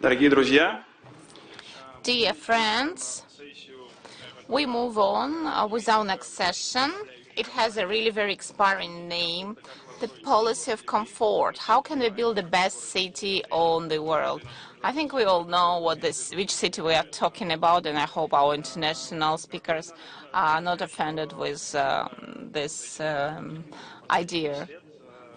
Дорогие друзья, Dear friends, we move on with our next session. It has a really very inspiring name, the policy of comfort. How can we build the best city on the world? I think we all know which city we are talking about, and I hope our international speakers are not offended with this idea.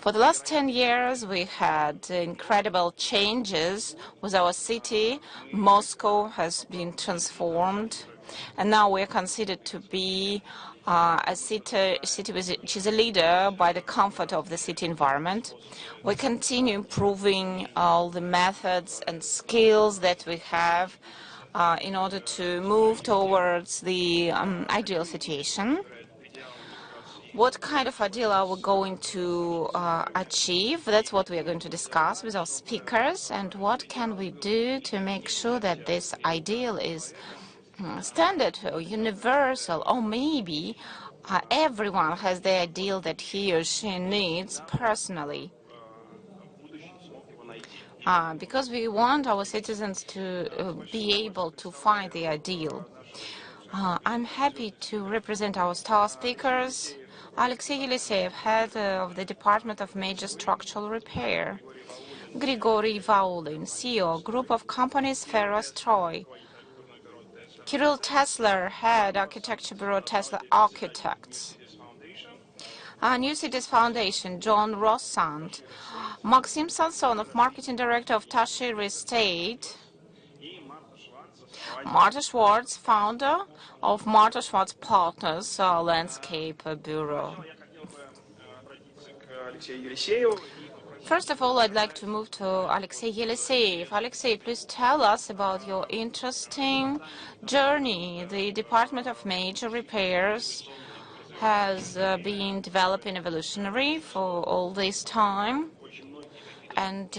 For the last 10 years, we had incredible changes with our city. Moscow has been transformed, and now we are considered to be a city which is a leader by the comfort of the city environment. We continue improving all the methods and skills that we have in order to move towards the ideal situation. What kind of ideal are we going to achieve? That's what we are going to discuss with our speakers. And what can we do to make sure that this ideal is standard or universal, or maybe everyone has the ideal that he or she needs personally. Because we want our citizens to be able to find the ideal. I'm happy to represent our star speakers. Alexey Yeliseyev, head of the Department of Major Structural Repair. Grigory Vaulin, CEO, Group of Companies Ferrostroy. Kirill Tesler, head Architecture Bureau Tesla Architects. New Cities Foundation, John Rossand. Maxim Sansonov, Marketing Director of Tashir Estate. Marta Schwartz, founder of Marta Schwartz Partners Landscape Bureau. First of all, I'd like to move to Alexey Yeliseyev. Alexey, please tell us about your interesting journey. The Department of Major Repairs has been developing evolutionary for all this time, and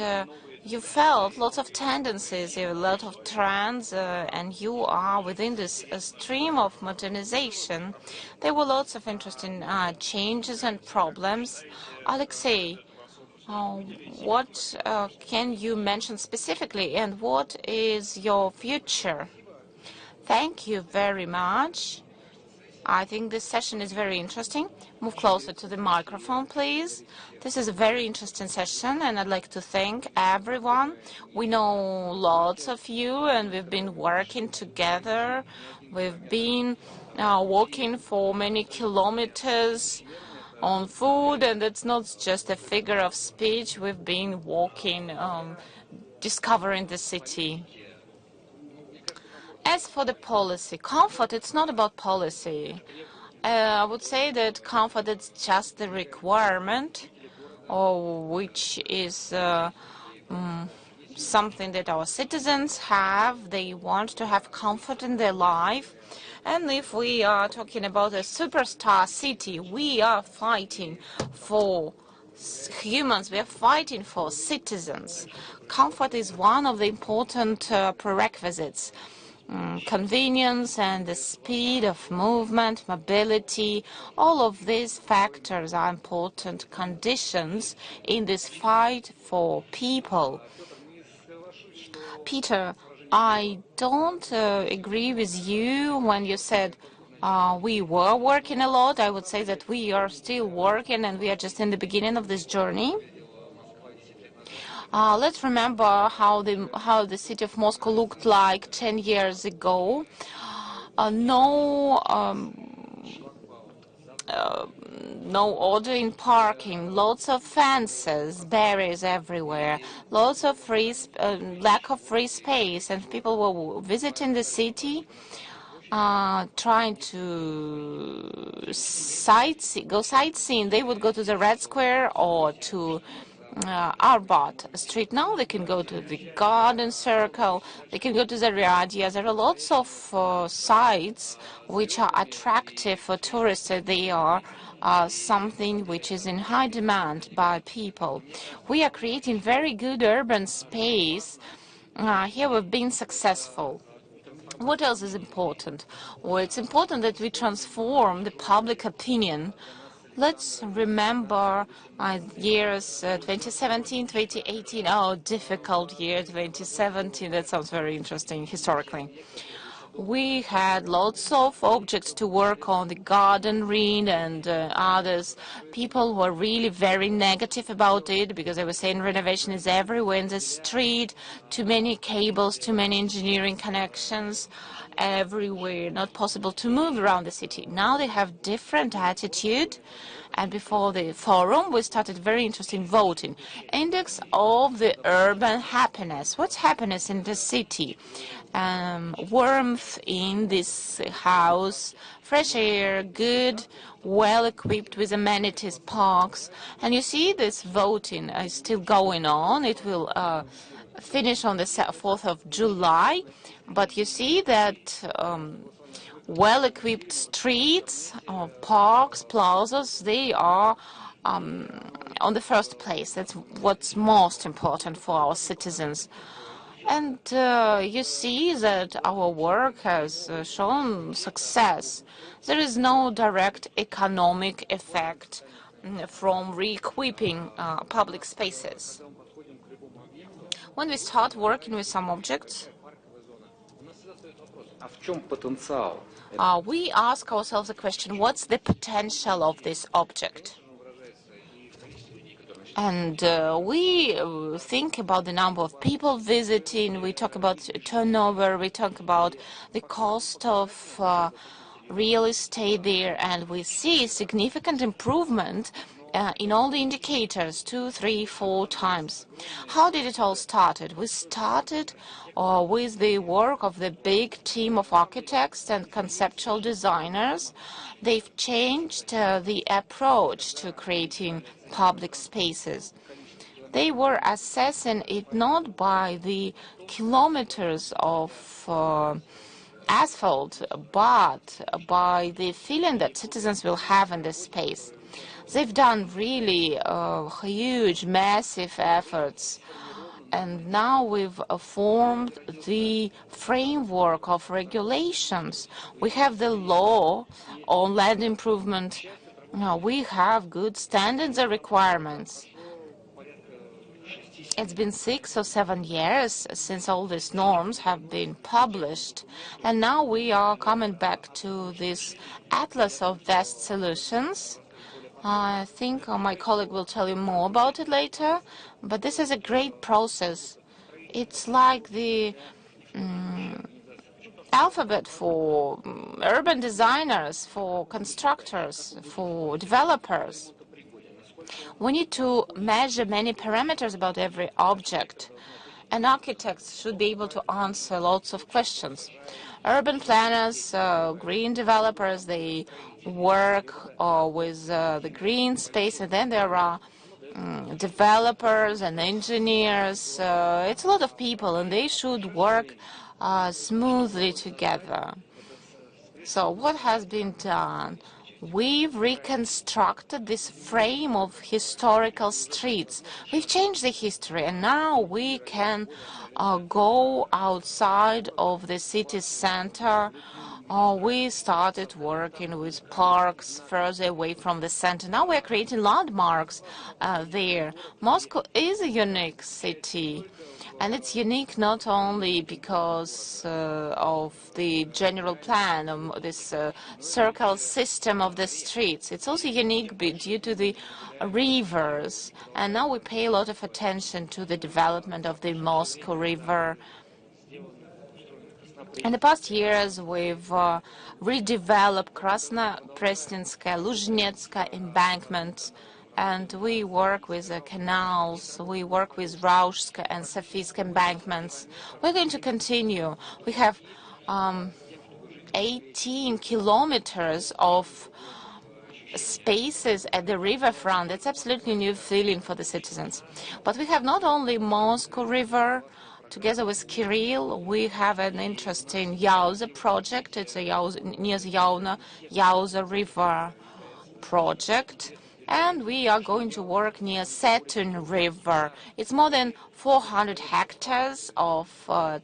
you felt lots of tendencies, a lot of trends, and you are within this stream of modernization. There were lots of interesting changes and problems. Alexey, what can you mention specifically, and what is your future? Thank you very much. I think this session is very interesting. Move closer to the microphone, please. This is a very interesting session, and I'd like to thank everyone. We know lots of you, and we've been working together. We've been walking for many kilometers on foot, and it's not just a figure of speech. We've been walking, discovering the city. As for the policy, comfort, it's not about policy. I would say that comfort is just the requirement, which is something that our citizens have. They want to have comfort in their life. And if we are talking about a superstar city, we are fighting for humans, we are fighting for citizens. Comfort is one of the important prerequisites. Convenience and the speed of movement, mobility, all of these factors are important conditions in this fight for people. Peter, I don't agree with you when you said we were working a lot. I would say that we are still working, and we are just in the beginning of this journey. Let's remember how the city of Moscow looked like 10 years ago. No order in parking, lots of fences, barriers everywhere, lots of lack of free space, and people were visiting the city, trying to go sightseeing. They would go to the Red Square or to Arbat Street. Now they can go to the Garden Circle, they can go to the Ryadia. There are lots of sites which are attractive for tourists. They are something which is in high demand by people. We are creating very good urban space. Here we've been successful. What else is important? Well, it's important that we transform the public opinion Let's remember years 2017, 2018. Oh, difficult year 2017. That sounds very interesting historically. We had lots of objects to work on, the garden ring and others. People were really very negative about it because they were saying renovation is everywhere in the street, too many cables, too many engineering connections everywhere, not possible to move around the city. Now they have different attitude. And before the forum, we started very interesting voting. Index of the urban happiness. What's happiness in the city? Warmth in this house, fresh air, good, well equipped with amenities, parks. And you see this voting is still going on. It will finish on the 4th of July. But you see that well-equipped streets, parks, plazas, they are on the first place. That's what's most important for our citizens. And you see that our work has shown success. There is no direct economic effect from re-equipping public spaces. When we start working with some objects, we ask ourselves the question, what's the potential of this object? And we think about the number of people visiting, we talk about turnover, we talk about the cost of real estate there, and we see significant improvement in all the indicators, 2, 3, 4 times. How did it all started? We started with the work of the big team of architects and conceptual designers. They've changed the approach to creating public spaces. They were assessing it not by the kilometers of asphalt, but by the feeling that citizens will have in this space. They've done really huge, massive efforts. And now we've formed the framework of regulations. We have the law on land improvement. We have good standards and requirements. It's been 6 or 7 years since all these norms have been published, and now we are coming back to this atlas of best solutions. I think my colleague will tell you more about it later, but this is a great process. It's like the alphabet for urban designers, for constructors, for developers. We need to measure many parameters about every object, and architects should be able to answer lots of questions. Urban planners, green developers, they work with the green space, and then there are developers and engineers. It's a lot of people, and they should work smoothly together. So what has been done? We've reconstructed this frame of historical streets. We've changed the history, and now we can go outside of the city center. We started working with parks further away from the center. Now we're creating landmarks there. Moscow is a unique city. And it's unique not only because of the general plan, this circle system of the streets. It's also unique due to the rivers. And now we pay a lot of attention to the development of the Moscow River. In the past years, we've redeveloped Krasnoprestinskaya, Luzhnetskaya embankments, and we work with the canals, we work with Raushska and Sofiyska embankments. We're going to continue. We have 18 kilometers of spaces at the riverfront. That's absolutely new feeling for the citizens. But we have not only Moscow River. Together with Kirill, we have an interesting Yauza project. It's a near the Yauza River project. And we are going to work near Saturn River. It's more than 400 hectares of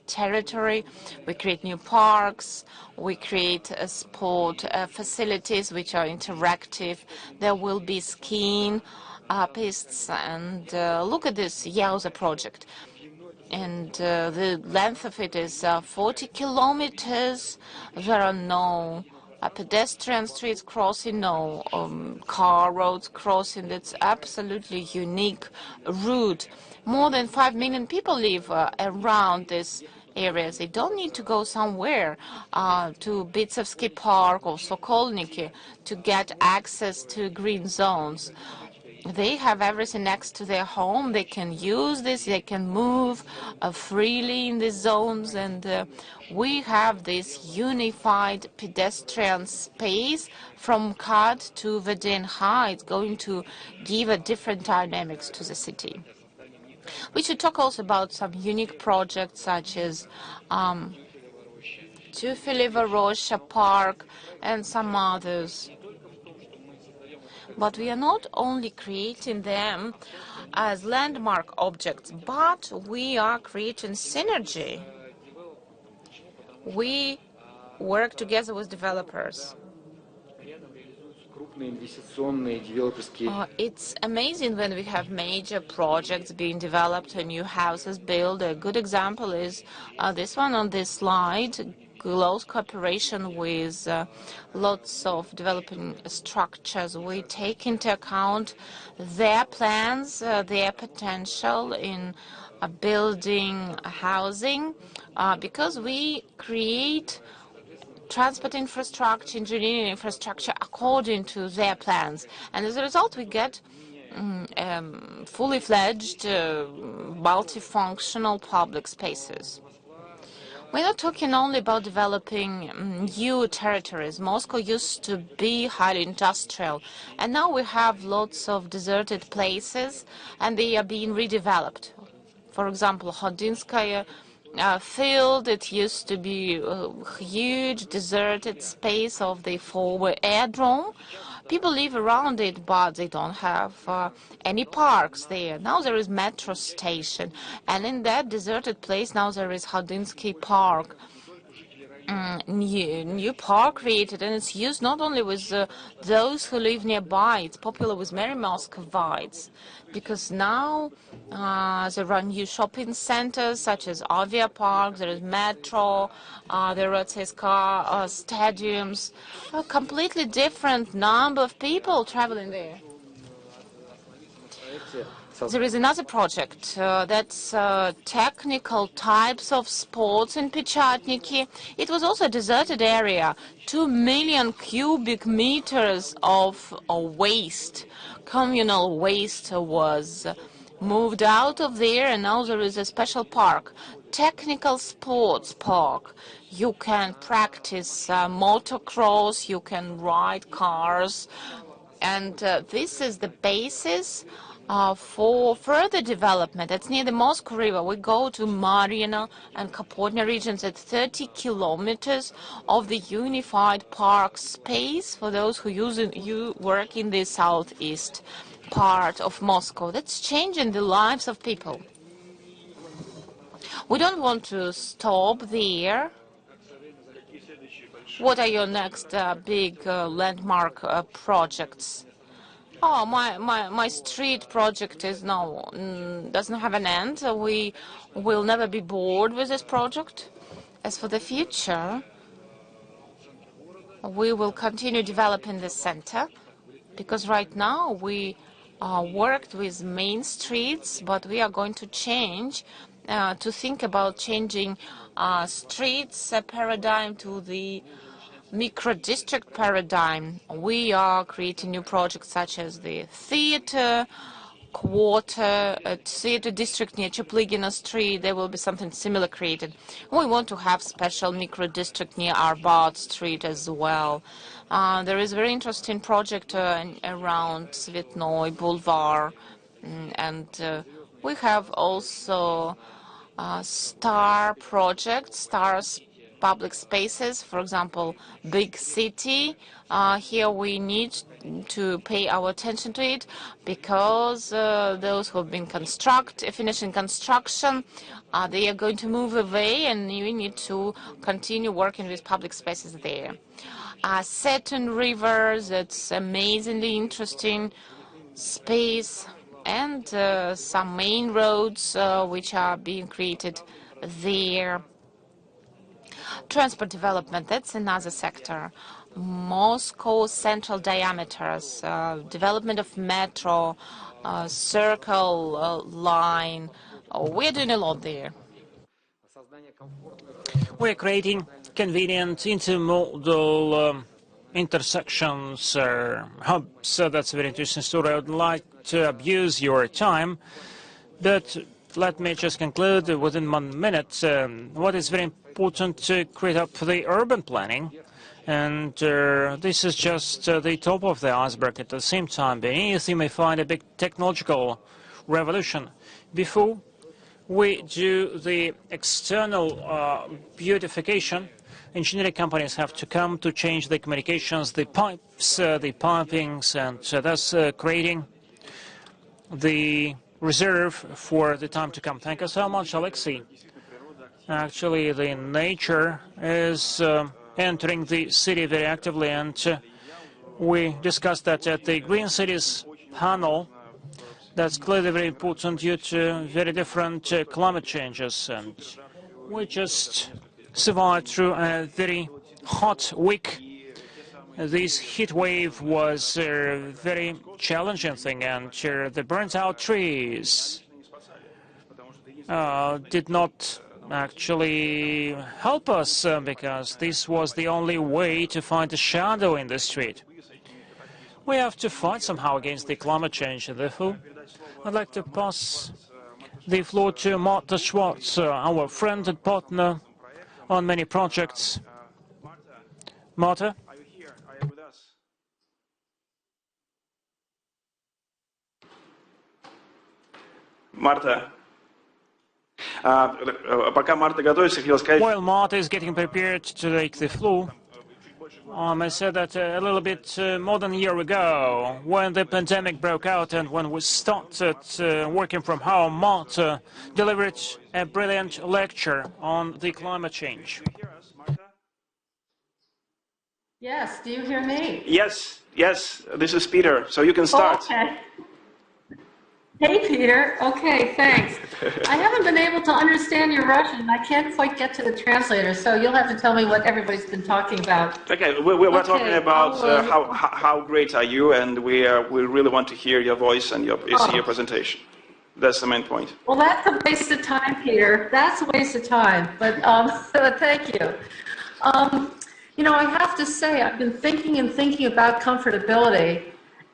territory. We create new parks. We create sport facilities which are interactive. There will be skiing pistes. And look at this Yauza project. And the length of it is 40 kilometers. There are no pedestrian streets crossing, no car roads crossing. It's absolutely unique route. More than 5 million people live around this areas. They don't need to go somewhere to Bitsevsky Park or Sokolniki to get access to green zones. They have everything next to their home. They can use this. They can move freely in these zones. And we have this unified pedestrian space from Kad to Vedinha. It's going to give a different dynamics to the city. We should talk also about some unique projects such as Tufileva Rosha Park and some others. But we are not only creating them as landmark objects, but we are creating synergy. We work together with developers. It's amazing when we have major projects being developed and new houses built. A good example is this one on this slide. Close cooperation with lots of developing structures. We take into account their plans, their potential in building housing, because we create transport infrastructure, engineering infrastructure according to their plans. And as a result, we get fully fledged, multifunctional public spaces. We're not talking only about developing new territories. Moscow used to be highly industrial, and now we have lots of deserted places, and they are being redeveloped. For example, Hodinskaya field, it used to be a huge deserted space of the former aerodrome. People live around it, but they don't have any parks there. Now there is metro station, and in that deserted place now there is Hodinsky Park. New park created, and it's used not only with those who live nearby. It's popular with many Muscovites, because now there are new shopping centers such as Avia Park, there is metro, there are CSKA stadiums, a completely different number of people traveling there. There is another project that's technical types of sports in Pechatniki. It was also a deserted area. 2 million cubic meters of waste, communal waste, was moved out of there, and now there is a special park, technical sports park. You can practice motocross, you can ride cars, and this is the basis for further development. It's near the Moscow River. We go to Mariana and Kapotnia regions at 30 kilometers of the unified park space for those who work in the southeast part of Moscow. That's changing the lives of people. We don't want to stop there. What are your next big landmark projects? Oh, my street project is now doesn't have an end. We will never be bored with this project. As for the future, we will continue developing the center, because right now we worked with main streets, but we are going to change to think about changing streets paradigm to the micro-district paradigm. We are creating new projects such as the theater quarter, theater district near Chapligina Street. There will be something similar created. We want to have special micro-district near Arbat Street as well. There is a very interesting project around Svetnoy Boulevard, and we have also star project, stars public spaces, for example, big city. Here we need to pay our attention to it because those who have been finishing construction, they are going to move away, and we need to continue working with public spaces there. Certain rivers, it's amazingly interesting space, and some main roads which are being created there. Transport development, that's another sector. Moscow central diameters, development of metro, circle line. We're doing a lot there. We're creating convenient intermodal intersections, hubs. That's a very interesting story. I would like to abuse your time, but let me just conclude within 1 minute. What is very important to create up the urban planning, and this is just the top of the iceberg. At the same time, beneath you may find a big technological revolution. Before we do the external beautification, engineering companies have to come to change the communications, the pipes, the pipings, and thus creating the reserve for the time to come. Thank you so much, Alexei. Actually, the nature is entering the city very actively, and we discussed that at the Green Cities panel. That's clearly very important due to very different climate changes, and we just survived through a very hot week. This heat wave was a very challenging thing, and the burnt-out trees did not actually help us because this was the only way to find a shadow in the street. We have to fight somehow against the climate change. Therefore, I'd like to pass the floor to Marta Schwartz, our friend and partner on many projects. Marta? Are you here? Are you with us? Marta. Пока Марта готовится, хотел сказать... While Marta is getting prepared to take the floor, I said that a little bit more than a year ago, when the pandemic broke out and when we started working from home, Marta delivered a brilliant lecture on the climate change. Yes, do you hear me? Yes, yes, this is Peter, so you can start. Okay. Hey, Peter. Okay, thanks. I haven't been able to understand your Russian. I can't quite get to the translator, so you'll have to tell me what everybody's been talking about. Okay, we're talking about how great are you, and we really want to hear your voice and see your presentation. That's the main point. Well, that's a waste of time, Peter. That's a waste of time, but thank you. You know, I have to say, I've been thinking about comfortability,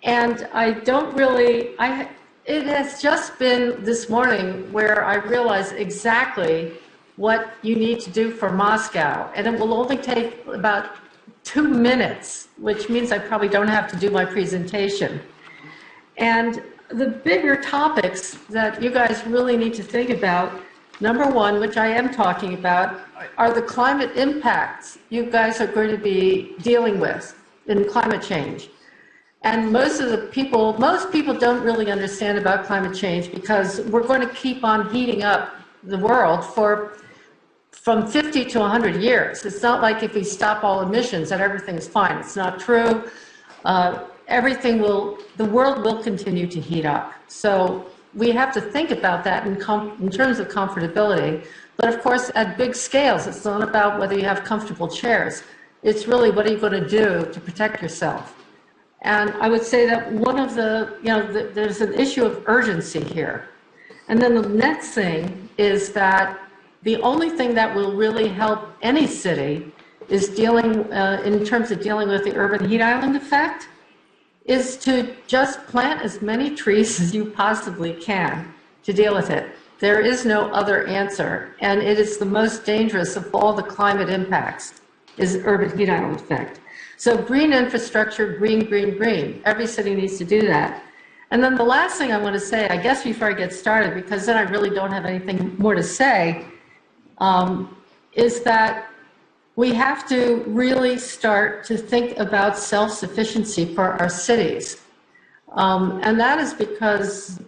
and I don't really... It has just been this morning where I realized exactly what you need to do for Moscow. And it will only take about 2 minutes, which means I probably don't have to do my presentation. And the bigger topics that you guys really need to think about, number one, which I am talking about, are the climate impacts you guys are going to be dealing with in climate change. And most people don't really understand about climate change because we're going to keep on heating up the world from 50 to 100 years. It's not like if we stop all emissions that everything's fine. It's not true. The world will continue to heat up. So we have to think about that in terms of comfortability. But of course, at big scales, it's not about whether you have comfortable chairs. It's really what are you going to do to protect yourself. And I would say that one of there's an issue of urgency here. And then the next thing is that the only thing that will really help any city is in terms of dealing with the urban heat island effect, is to just plant as many trees as you possibly can to deal with it. There is no other answer. And it is the most dangerous of all the climate impacts, is urban heat island effect. So green infrastructure, green, green, green. Every city needs to do that. And then the last thing I want to say, I guess before I get started, because then I really don't have anything more to say, is that we have to really start to think about self-sufficiency for our cities. And that is because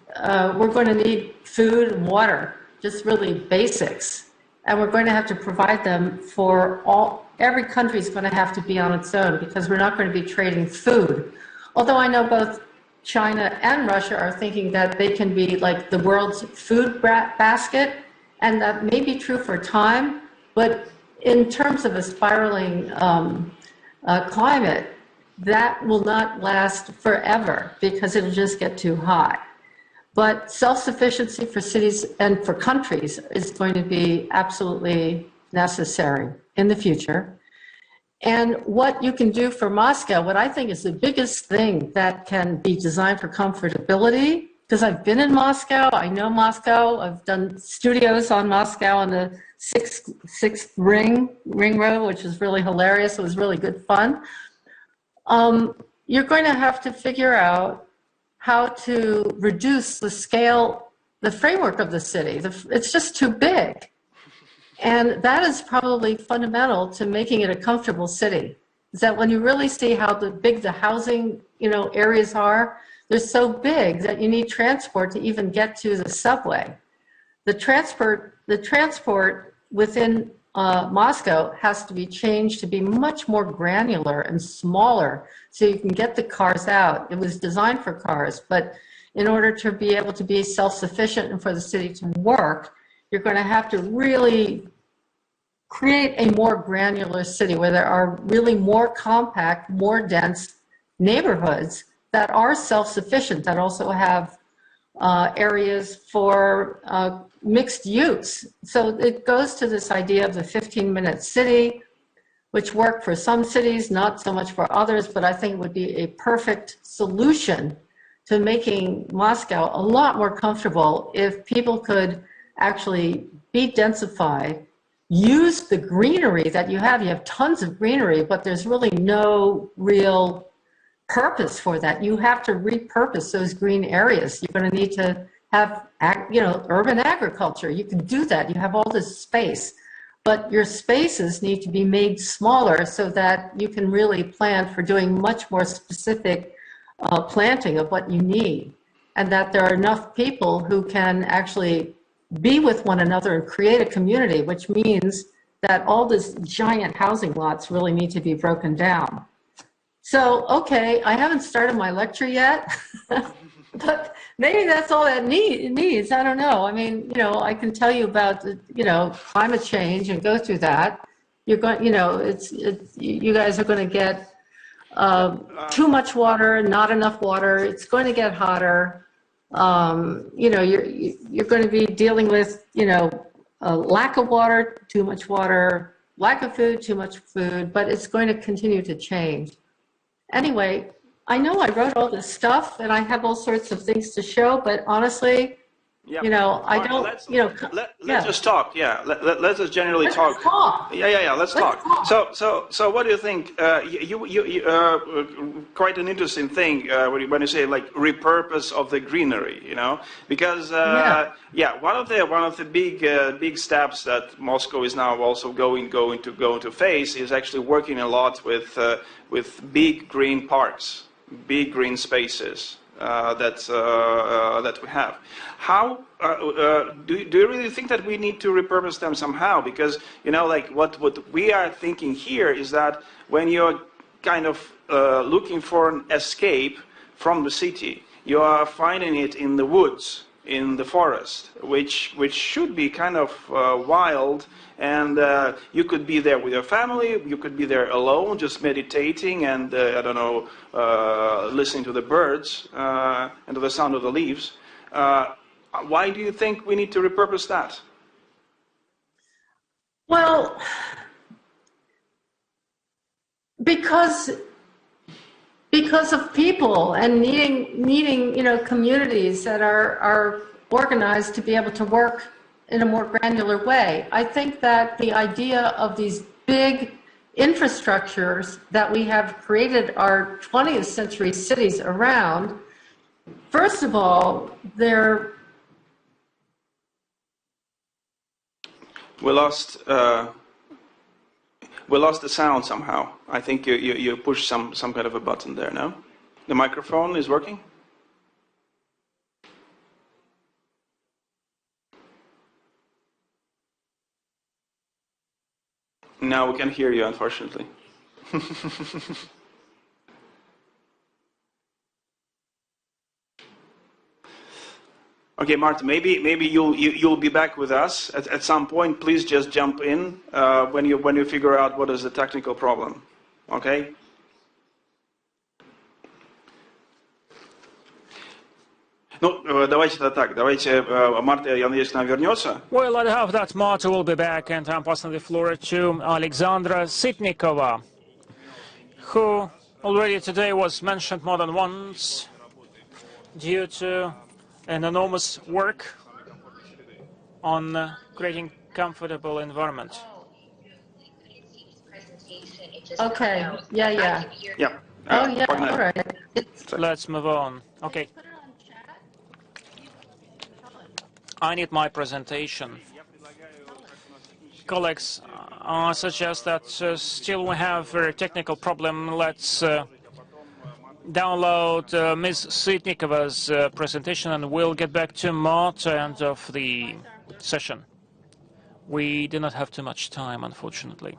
we're going to need food and water, just really basics. And we're going to have to provide them for every country is going to have to be on its own because we're not going to be trading food. Although I know both China and Russia are thinking that they can be like the world's food basket, and that may be true for time, but in terms of a spiraling climate, that will not last forever because it'll just get too high. But self-sufficiency for cities and for countries is going to be absolutely necessary in the future. And what you can do for Moscow, what I think is the biggest thing that can be designed for comfortability, because I've been in Moscow, I know Moscow, I've done studios on Moscow on the sixth ring road, which was really hilarious. It was really good fun. You're going to have to figure out how to reduce the scale, the framework of the city. It's just too big. And that is probably fundamental to making it a comfortable city. Is that when you really see how big the housing, areas are, they're so big that you need transport to even get to the subway. The transport within Moscow has to be changed to be much more granular and smaller so you can get the cars out. It was designed for cars, but in order to be able to be self-sufficient and for the city to work, you're going to have to really create a more granular city where there are really more compact, more dense neighborhoods that are self-sufficient, that also have areas for mixed use. So it goes to this idea of the 15-minute city, which worked for some cities, not so much for others, but I think it would be a perfect solution to making Moscow a lot more comfortable if people could actually be densified, use the greenery that you have. You have tons of greenery, but there's really no real purpose for that. You have to repurpose those green areas. You're going to need to have, urban agriculture. You can do that. You have all this space, but your spaces need to be made smaller so that you can really plan for doing much more specific planting of what you need, and that there are enough people who can actually be with one another and create a community, which means that all these giant housing lots really need to be broken down. So, okay, I haven't started my lecture yet, but maybe that's all that needs. I don't know. I mean, I can tell you about, climate change and go through that. You're going, you guys are going to get too much water, not enough water. It's going to get hotter. You're going to be dealing with, a lack of water, too much water, lack of food, too much food, but it's going to continue to change. Anyway, I know I wrote all this stuff and I have all sorts of things to show, but honestly, I don't, let's just talk. Yeah, let's just generally talk. Yeah. Let's talk. So what do you think? You quite an interesting thing when you say like repurpose of the greenery, because one of the big steps that Moscow is now also going to face is actually working a lot with big green parks, big green spaces. That we have. How do you really think that we need to repurpose them somehow? Because like what we are thinking here is that when you're kind of looking for an escape from the city, you are finding it in the woods, in the forest, which should be kind of wild. And you could be there with your family, you could be there alone, just meditating and, listening to the birds and to the sound of the leaves. Why do you think we need to repurpose that? Well, because of people and needing communities that are organized to be able to work in a more granular way. I think that the idea of these big infrastructures that we have created our 20th century cities around, first of all, they're... We lost We lost the sound somehow. I think you pushed some kind of a button there, no? The microphone is working? Now we can hear you, unfortunately. Okay, Martin, maybe you'll be back with us at some point. Please just jump in when you figure out what is the technical problem. Okay? Ну, давайте так. Давайте Марта, я надеюсь, к нам вернется. Well, I hope that Marta will be back, and I'm passing the floor to Alexandra Sitnikova, who already today was mentioned more than once due to an enormous work on creating comfortable environment. Okay, yeah. Yeah. Oh, yeah, all right. Let's move on. Okay. I need my presentation. Colleagues, I suggest that still we have a technical problem. Let's download Ms. Sitnikova's presentation, and we'll get back to Marta end of the session. We do not have too much time, unfortunately.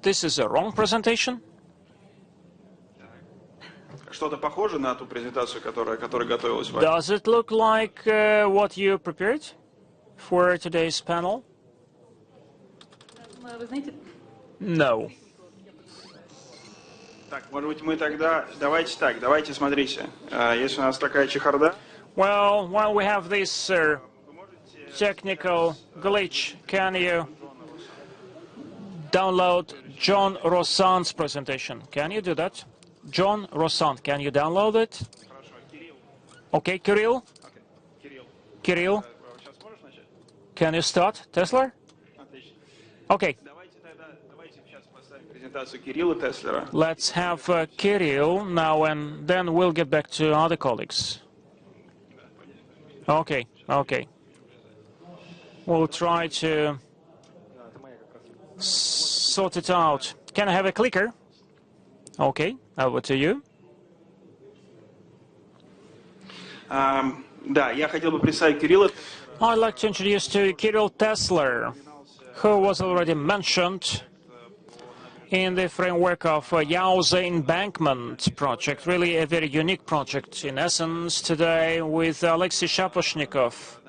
This is a wrong presentation. Что-то похоже на ту презентацию, которая готовилась. Does it look like what you prepared for today's panel? No. Так, может быть, мы тогда... Давайте смотрите. Если у нас такая чехарда... Well, while we have this technical glitch, can you download John Rosan's presentation? Can you do that? John Rosan, can you download it? Okay, Kirill? Kirill? Can you start, Tesla? Okay. Let's have Kirill now, and then we'll get back to other colleagues. Okay. We'll try to sort it out. Can I have a clicker? Okay, over to you. Да, я хотел бы представить Кирилла. I'd like to introduce to Kirill Tesler, who was already mentioned in the framework of Yauze Embankment project, really a very unique project in essence today with Alexei Shaposhnikov.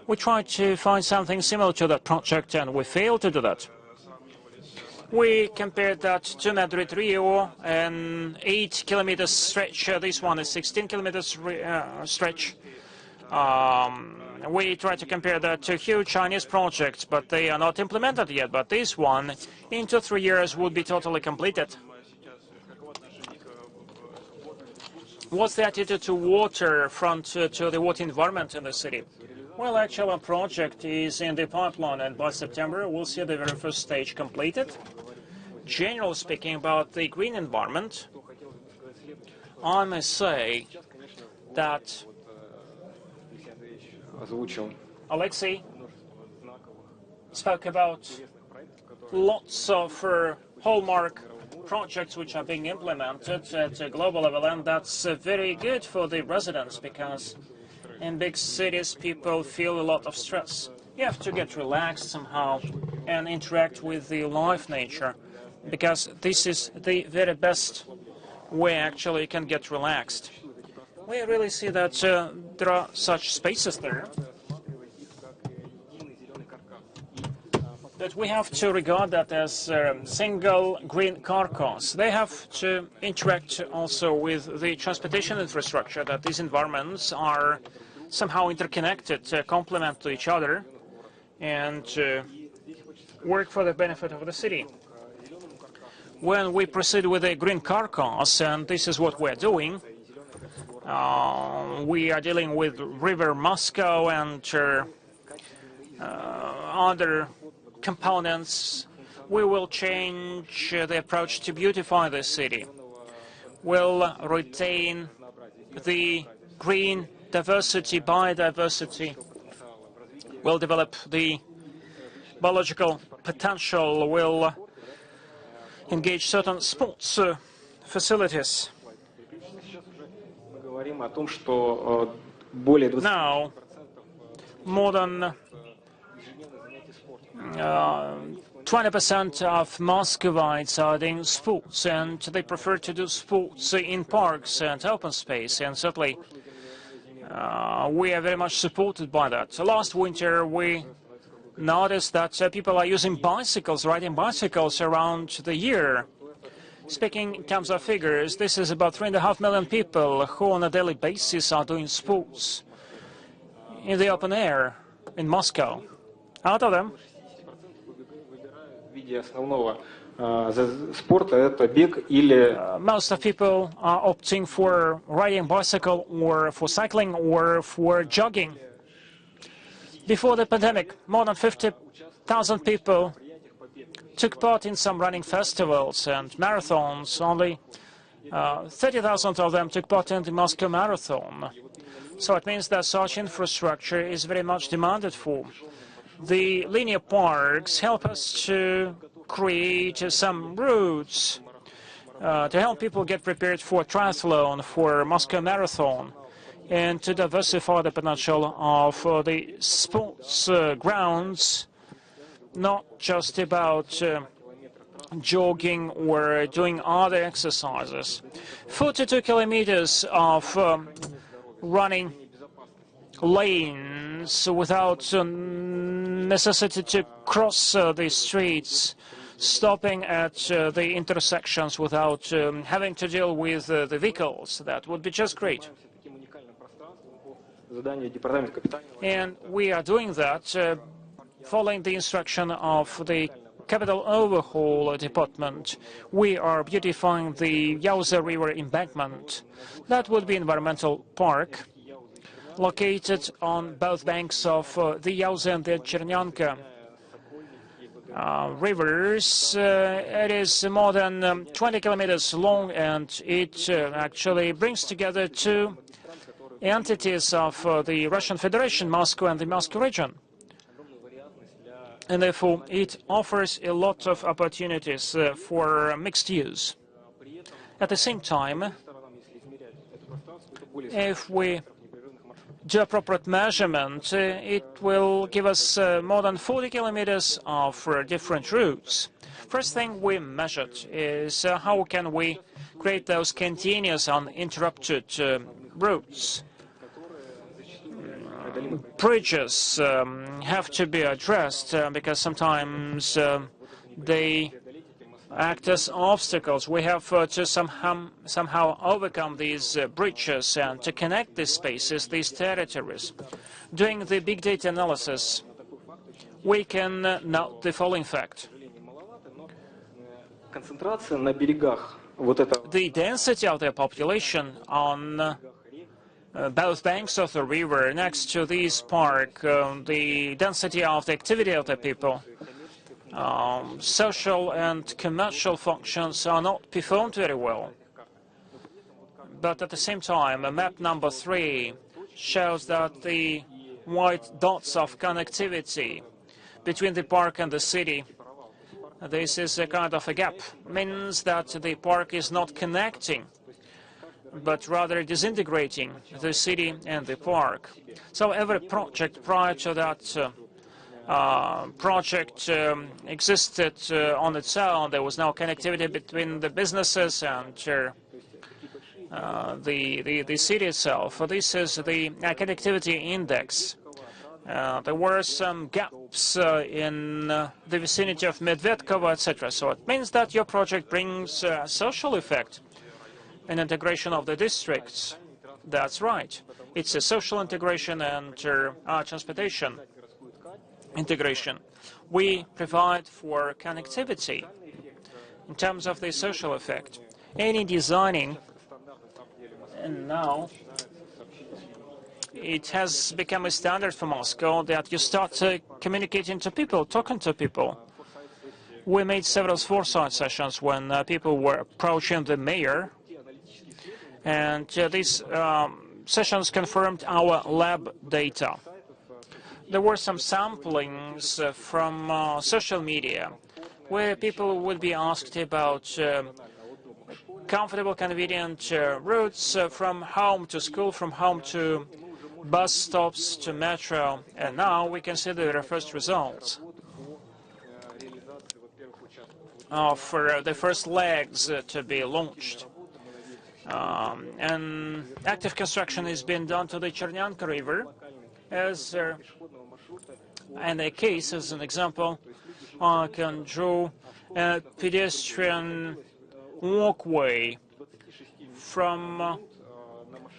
We tried to find something similar to that project, and we failed to do that. We compared that to Madrid-Rio, an 8-kilometer stretch. This one is 16 kilometers stretch. We tried to compare that to huge Chinese projects, but they are not implemented yet. But this one, in 2 or 3 years, would be totally completed. What's the attitude to waterfront, to the water environment in the city? Well, actually, our project is in the pipeline, and by September, we'll see the very first stage completed. Generally speaking, about the green environment, I must say that Alexei spoke about lots of hallmark projects which are being implemented at a global level, and that's very good for the residents, because in big cities people feel a lot of stress. You have to get relaxed somehow and interact with the live nature, because this is the very best way actually you can get relaxed. We really see that there are such spaces there that we have to regard that as single green carcass. They have to interact also with the transportation infrastructure, that these environments are somehow interconnected, complement to each other, and work for the benefit of the city. When we proceed with a green carcass, and this is what we're doing, we are dealing with River Moscow and other components. We will change the approach to beautify the city. We'll retain the green diversity, biodiversity. We'll develop the biological potential will engage certain sports facilities. Now, more than 20% of Muscovites are doing sports, and they prefer to do sports in parks and open space, and certainly we are very much supported by that. Last winter we noticed that people are using bicycles, riding bicycles around the year. Speaking in terms of figures, this is about 3.5 million people who on a daily basis are doing sports in the open air in Moscow. Out of them, most of people are opting for riding bicycle or for cycling or for jogging. Before the pandemic, more than 50,000 people took part in some running festivals and marathons. Only 30,000 of them took part in the Moscow Marathon. So it means that such infrastructure is very much demanded for. The linear parks help us to create some routes to help people get prepared for triathlon, for Moscow Marathon, and to diversify the potential of the sports grounds, not just about jogging or doing other exercises. 42 kilometers of running lanes without necessity to cross the streets, stopping at the intersections without having to deal with the vehicles. That would be just great. And we are doing that following the instruction of the Capital Overhaul Department. We are beautifying the Yauza River embankment. That would be environmental park located on both banks of the Yauza and the Chernyanka rivers. It is more than 20 kilometers long, and it actually brings together two entities of the Russian Federation, Moscow and the Moscow region. And therefore, it offers a lot of opportunities for mixed use. At the same time, if we do appropriate measurement, it will give us more than 40 kilometers of different routes. First thing we measured is how can we create those continuous uninterrupted routes. Bridges have to be addressed because sometimes they act as obstacles. We have to somehow overcome these bridges and to connect these spaces, these territories. Doing the big data analysis, we can note the following fact. The density of the population on both banks of the river next to this park, the density of the activity of the people, social and commercial functions are not performed very well. But at the same time, map number 3 shows that the white dots of connectivity between the park and the city, this is a kind of a gap, means that the park is not connecting, but rather disintegrating the city and the park. So every project prior to that project existed on its own. There was no connectivity between the businesses and the city itself. This is the connectivity index. There were some gaps in the vicinity of Medvedkovo, etc. So it means that your project brings a social effect, an integration of the districts. That's right. It's a social integration and transportation integration. We provide for connectivity in terms of the social effect. Any designing, and now it has become a standard for Moscow that you start communicating to people, talking to people. We made several foresight sessions when people were approaching the mayor, and these sessions confirmed our lab data. there were some samplings from social media where people would be asked about comfortable, convenient routes from home to school, from home to bus stops to metro, and now we can see the first results of the first legs to be launched. And active construction is being done to the Chernyanka River. As in a case, as an example, I can draw a pedestrian walkway from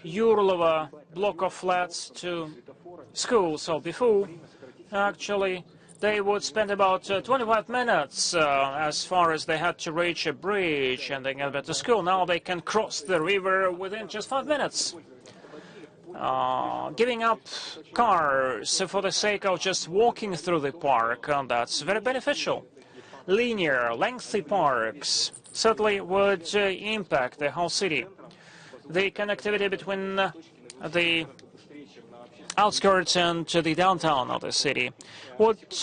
Yurlova block of flats to school. So before, actually, they would spend about 25 minutes as far as they had to reach a bridge and then get back to school. Now they can cross the river within just 5 minutes. Giving up cars for the sake of just walking through the park, and that's very beneficial. Linear, lengthy parks certainly would impact the whole city. The connectivity between the outskirts and the downtown of the city would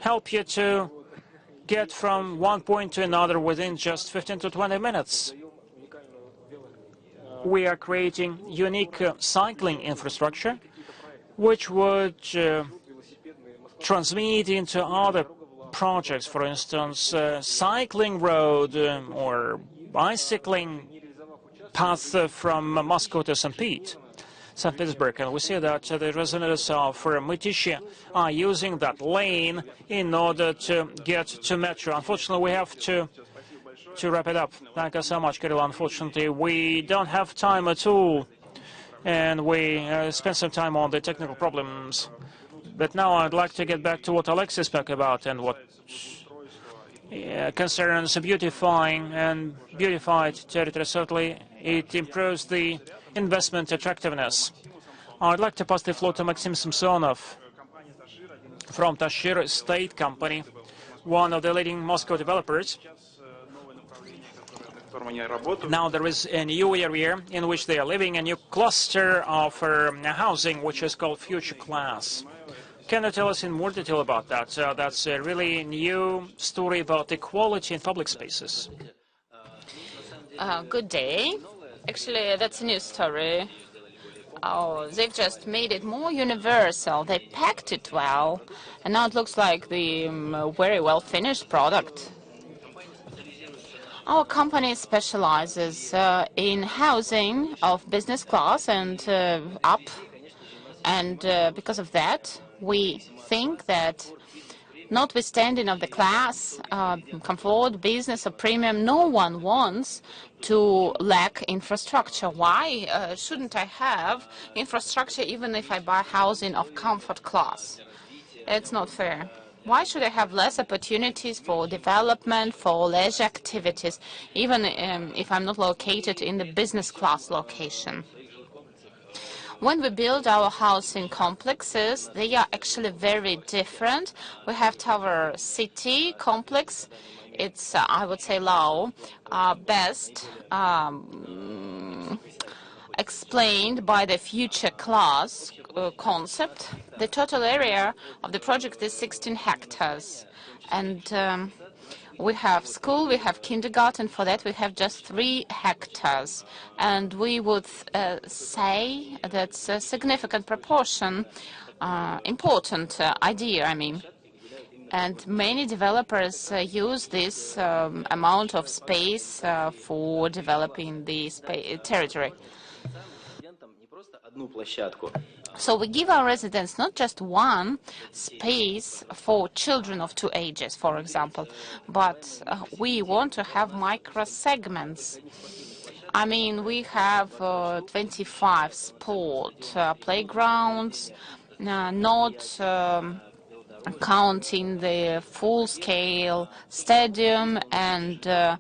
help you to get from one point to another within just 15 to 20 minutes. We are creating unique cycling infrastructure, which would transmit into other projects, for instance, cycling road or bicycling path from Moscow to St. Petersburg. And we see that the residents of Mytishi are using that lane in order to get to metro. Unfortunately, we have to wrap it up. Thank you so much, Kirill. Unfortunately, we don't have time at all, and we spent some time on the technical problems. But now I'd like to get back to what Alexei spoke about and what concerns beautifying and beautified territory. Certainly, it improves the investment attractiveness. I'd like to pass the floor to Maxim Samsonov from Tashir State Company, one of the leading Moscow developers. Now there is a new area in which they are living, a new cluster of housing, which is called Future Class. Can you tell us in more detail about that? That's a really new story about equality in public spaces. Good day. Actually, that's a new story. They've just made it more universal. They packed it well, and now it looks like the very well finished product. Our company specializes in housing of business class and up, and because of that, we think that notwithstanding of the class, comfort, business, or premium, no one wants to lack infrastructure. Why shouldn't I have infrastructure even if I buy housing of comfort class? It's not fair. Why should I have less opportunities for development, for leisure activities, even if I'm not located in the business class location? When we build our housing complexes, they are actually very different. We have Tower City complex. It's, I would say, best explained by the future class concept. The total area of the project is 16 hectares. And we have school, we have kindergarten. For that, we have just 3 hectares. And we would say that's a significant proportion, important idea, I mean. And many developers use this amount of space for developing the territory. So we give our residents not just one space for children of 2 ages, for example, but we want to have micro-segments. I mean, we have 25 sport playgrounds, not counting the full-scale stadium and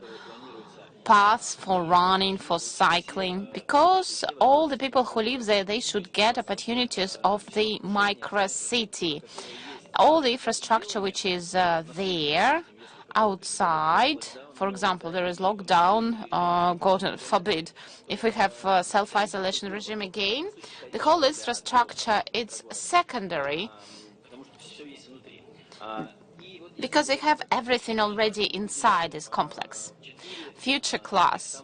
paths for running, for cycling, because all the people who live there, they should get opportunities of the micro-city. All the infrastructure which is there outside, for example, there is lockdown, God forbid, if we have self-isolation regime again, the whole infrastructure, it's secondary. because they have everything already inside this complex. Future class.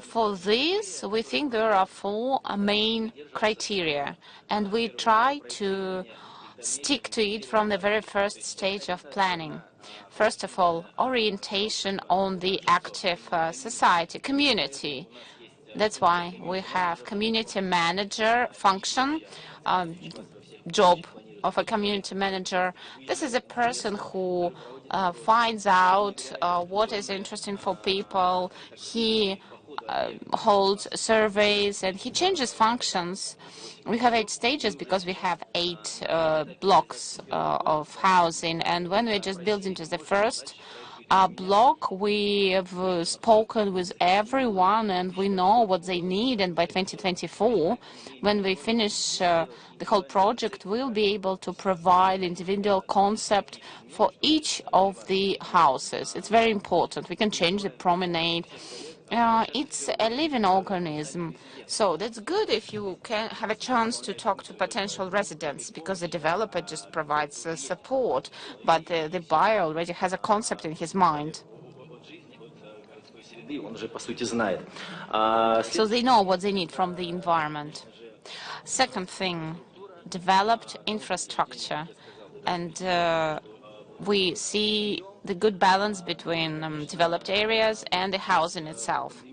For this, we think there are four main criteria, and we try to stick to it from the very first stage of planning. First of all, orientation on the active society, community. That's why we have community manager function, job of a community manager. This is a person who finds out what is interesting for people. He holds surveys and he changes functions. We have 8 stages because we have 8 blocks of housing, and when we just build into the first block, we have spoken with everyone and we know what they need, and by 2024, when we finish the whole project, we'll be able to provide individual concept for each of the houses. It's very important. We can change the promenade. It's a living organism, so that's good if you can have a chance to talk to potential residents, because the developer just provides support, but the buyer already has a concept in his mind. So they know what they need from the environment. Second thing, developed infrastructure, and we see the good balance between developed areas and the housing itself.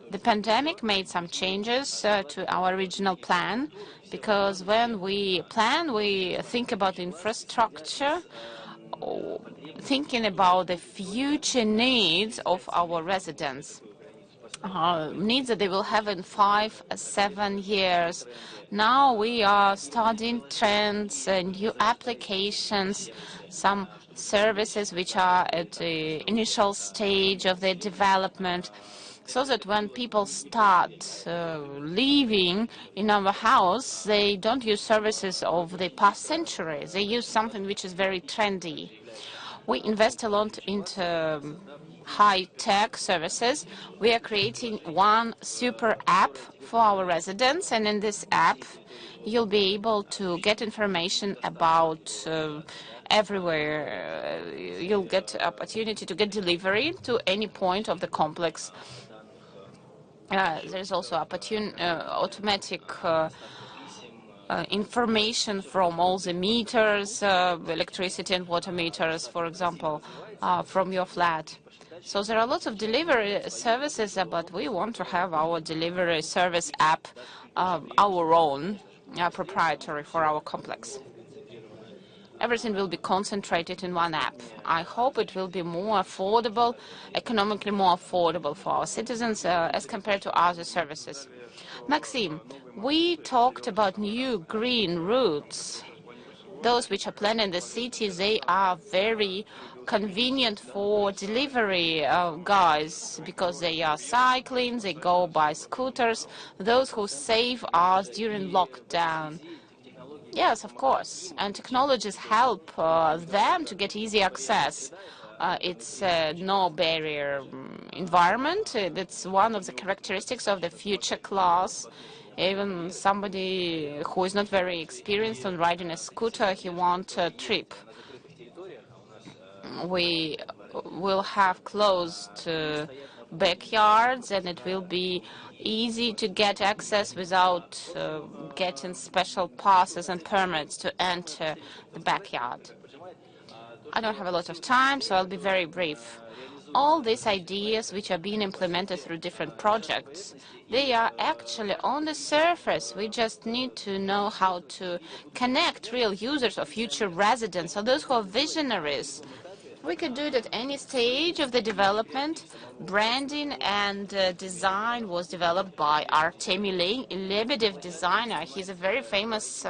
The pandemic made some changes to our original plan, because when we plan, we think about infrastructure, thinking about the future needs of our residents. Needs that they will have in 5-7 years. Now we are studying trends and new applications, some services which are at the initial stage of their development, so that when people start living in our house, they don't use services of the past centuries. They use something which is very trendy. We invest a lot into high-tech services. We are creating one super app for our residents, and in this app you'll be able to get information about everywhere. You'll get opportunity to get delivery to any point of the complex. There's also automatic information from all the meters, electricity and water meters, for example, from your flat. So there are lots of delivery services, but we want to have our delivery service app our own, proprietary for our complex. Everything will be concentrated in one app. I hope it will be more affordable, economically more affordable for our citizens as compared to other services. Maxime, we talked about new green routes. Those which are planned in the cities, they are very convenient for delivery guys, because they are cycling, they go by scooters, those who save us during lockdown. Yes, of course, and technologies help them to get easy access. It's a no-barrier environment. That's one of the characteristics of the future class. Even somebody who is not very experienced on riding a scooter, he wants a trip. We will have closed backyards, and it will be easy to get access without getting special passes and permits to enter the backyard. I don't have a lot of time, so I'll be very brief. All these ideas which are being implemented through different projects, they are actually on the surface. We just need to know how to connect real users or future residents, or those who are visionaries. We could do it at any stage of the development. Branding and design was developed by Artemy Lebedev, designer. He's a very famous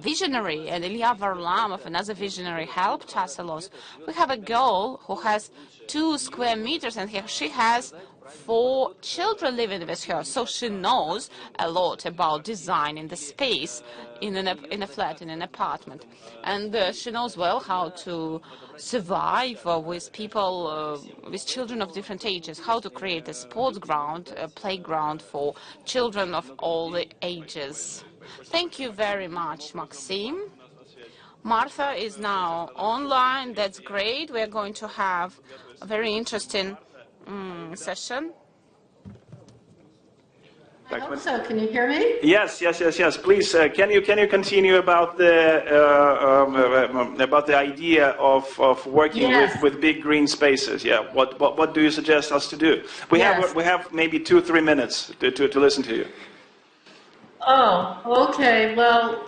visionary, and Ilya Varlamov, another visionary, helped us a lot. We have a girl who has 2 square meters, and she has 4 children living with her, so she knows a lot about designing the space in a flat, in an apartment. And she knows well how to survive with people, with children of different ages, how to create a sports ground, a playground for children of all the ages. Thank you very much, Maxime. Martha is now online. That's great. We're going to have a very interesting session. I hope so. Can you hear me? Yes. Please, can you continue about the idea of working with big green spaces? Yeah. What do you suggest us to do? We have maybe 2-3 minutes to listen to you. Oh, okay. Well,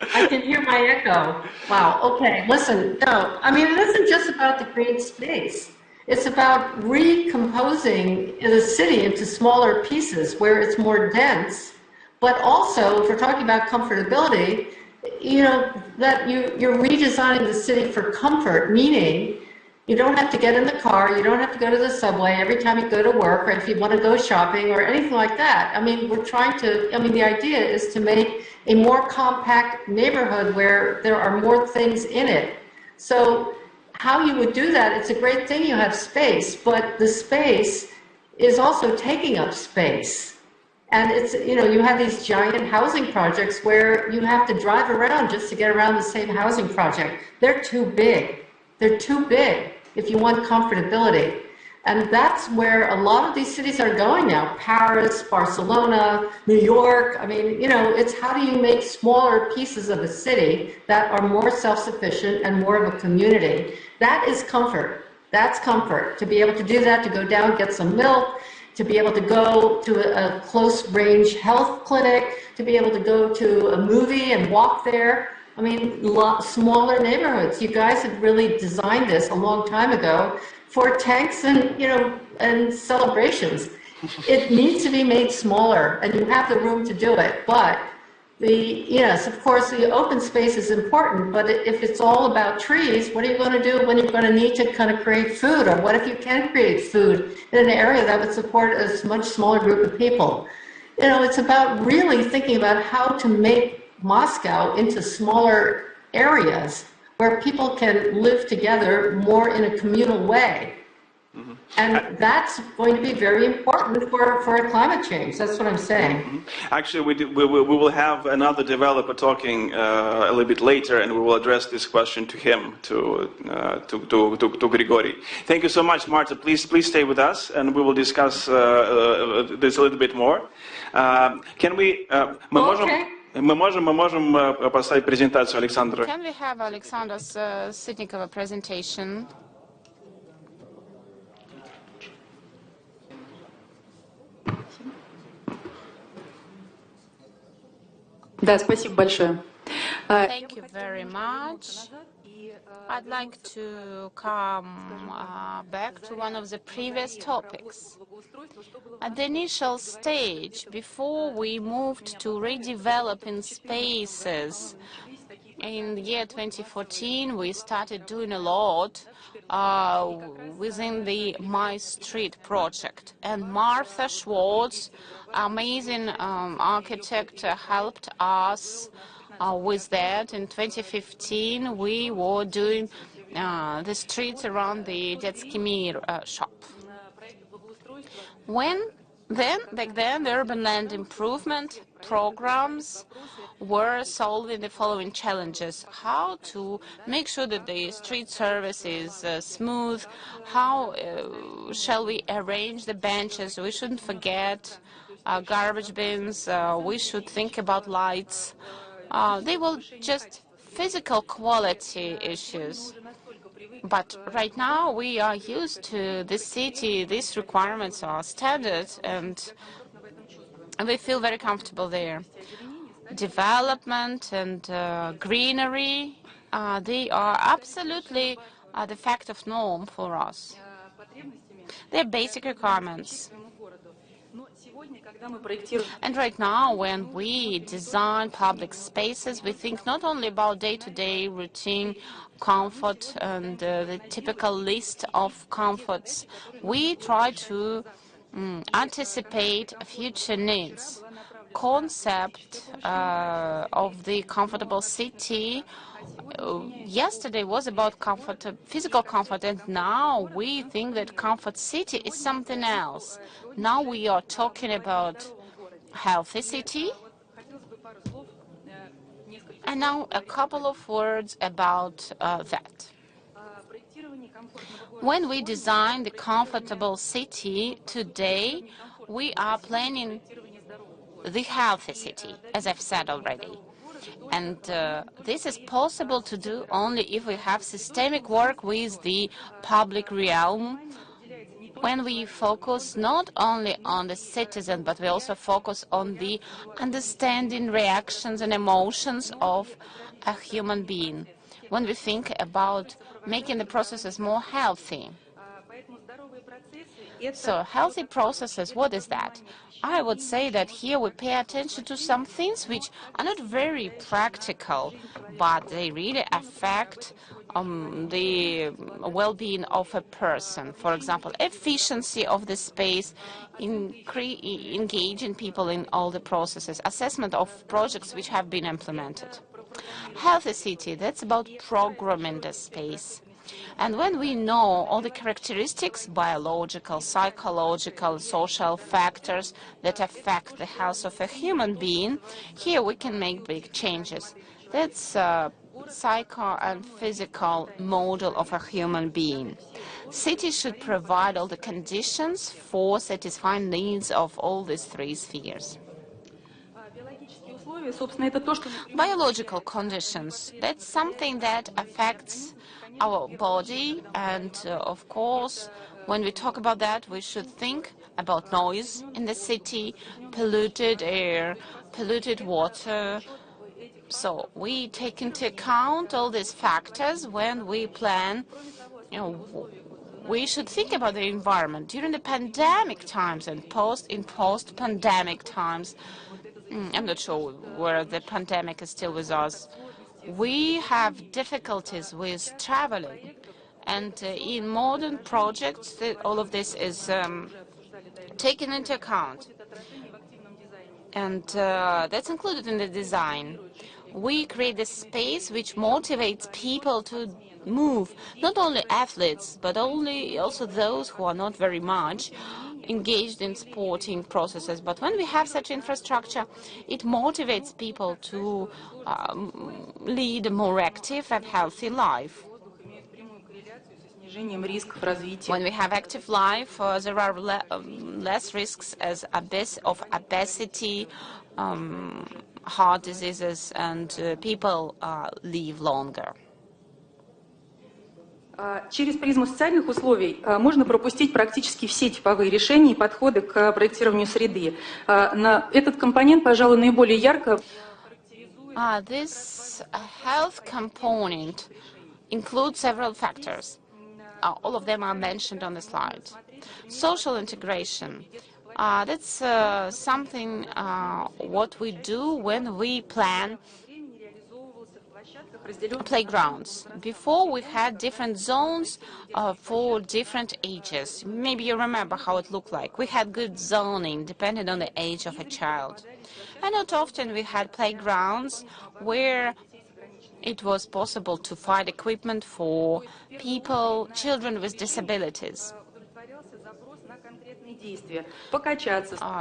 I can hear my echo. Wow. Okay. Listen. No, I mean, it isn't just about the green space. It's about recomposing the city into smaller pieces where it's more dense. But also, if we're talking about comfortability, you know, that you're redesigning the city for comfort, meaning you don't have to get in the car, you don't have to go to the subway every time you go to work, or if you want to go shopping or anything like that. I mean, the idea is to make a more compact neighborhood where there are more things in it. So how you would do that, it's a great thing you have space, but the space is also taking up space. And it's, you know, you have these giant housing projects where you have to drive around just to get around the same housing project. They're too big. They're too big if you want comfortability. And that's where a lot of these cities are going now. Paris, Barcelona, New York. I mean, you know, it's how do you make smaller pieces of a city that are more self-sufficient and more of a community. That is comfort. That's comfort. To be able to do that, to go down, get some milk, to be able to go to a close-range health clinic, to be able to go to a movie and walk there. I mean, smaller neighborhoods. You guys had really designed this a long time ago for tanks and, you know, and celebrations. It needs to be made smaller, and you have the room to do it. But yes, of course, the open space is important, but if it's all about trees, what are you going to do when you're going to need to kind of create food? Or what if you can create food in an area that would support a much smaller group of people? You know, it's about really thinking about how to make Moscow into smaller areas where people can live together more in a communal way. Mm-hmm. And that's going to be very important for climate change. That's what I'm saying. Mm-hmm. Actually, we will have another developer talking a little bit later, and we will address this question to him, to Grigori. Thank you so much, Marta. Please stay with us, and we will discuss this a little bit more. Can we? Мы можем поставить презентацию Александра. Can we have Alexander's Sitnikova presentation? Да, спасибо большое. Thank you very much. I'd like to come back to one of the previous topics. At the initial stage, before we moved to redeveloping spaces, in the year 2014, we started doing a lot within the My Street project. And Martha Schwartz, amazing architect, helped us with that. In 2015, we were doing the streets around the Детский мир shop. Back then, the urban land improvement programs were solving the following challenges: how to make sure that the street service is smooth, how shall we arrange the benches, we shouldn't forget garbage bins, we should think about lights. They were just physical quality issues. But right now we are used to this city, these requirements are standard, and we feel very comfortable there. Development and greenery, they are absolutely the fact of norm for us. They're basic requirements. And right now, when we design public spaces, we think not only about day-to-day routine comfort and the typical list of comforts. We try to anticipate future needs. Concept of the comfortable city yesterday was about comfort, physical comfort, and now we think that comfort city is something else. Now we are talking about healthy city. And now a couple of words about that. When we design the comfortable city today, we are planning the healthy city, as I've said already. And this is possible to do only if we have systemic work with the public realm, when we focus not only on the citizen, but we also focus on the understanding reactions and emotions of a human being, when we think about making the processes more healthy. So healthy processes, what is that? I would say that here we pay attention to some things which are not very practical, but they really affect the well-being of a person. For example, efficiency of the space, engaging people in all the processes, assessment of projects which have been implemented. Healthy city, that's about programming the space. And when we know all the characteristics, biological, psychological, social factors that affect the health of a human being, here we can make big changes. That's a psycho and physical model of a human being. Cities should provide all the conditions for satisfying needs of all these three spheres. Biological conditions, that's something that affects our body, and of course, when we talk about that, we should think about noise in the city, polluted air, polluted water. So we take into account all these factors when we plan. We should think about the environment during the pandemic times and post-pandemic times. I'm not sure where the pandemic is still with us. We have difficulties with traveling, and in modern projects, all of this is taken into account, and that's included in the design. We create a space which motivates people to move, not only athletes, but also those who are not very much engaged in sporting processes. But when we have such infrastructure, it motivates people to lead a more active and healthy life. When we have active life, there are less risks of obesity, heart diseases, and people live longer. Через призму социальных условий можно пропустить практически все типовые решения и подходы к проектированию среды. Этот компонент, пожалуй, наиболее ярко. This health component includes several factors. All of them are mentioned on the slide. Social integration. That's something what we do when we plan playgrounds. Before, we had different zones for different ages. Maybe you remember how it looked like. We had good zoning depending on the age of a child. And not often we had playgrounds where it was possible to find equipment for children with disabilities.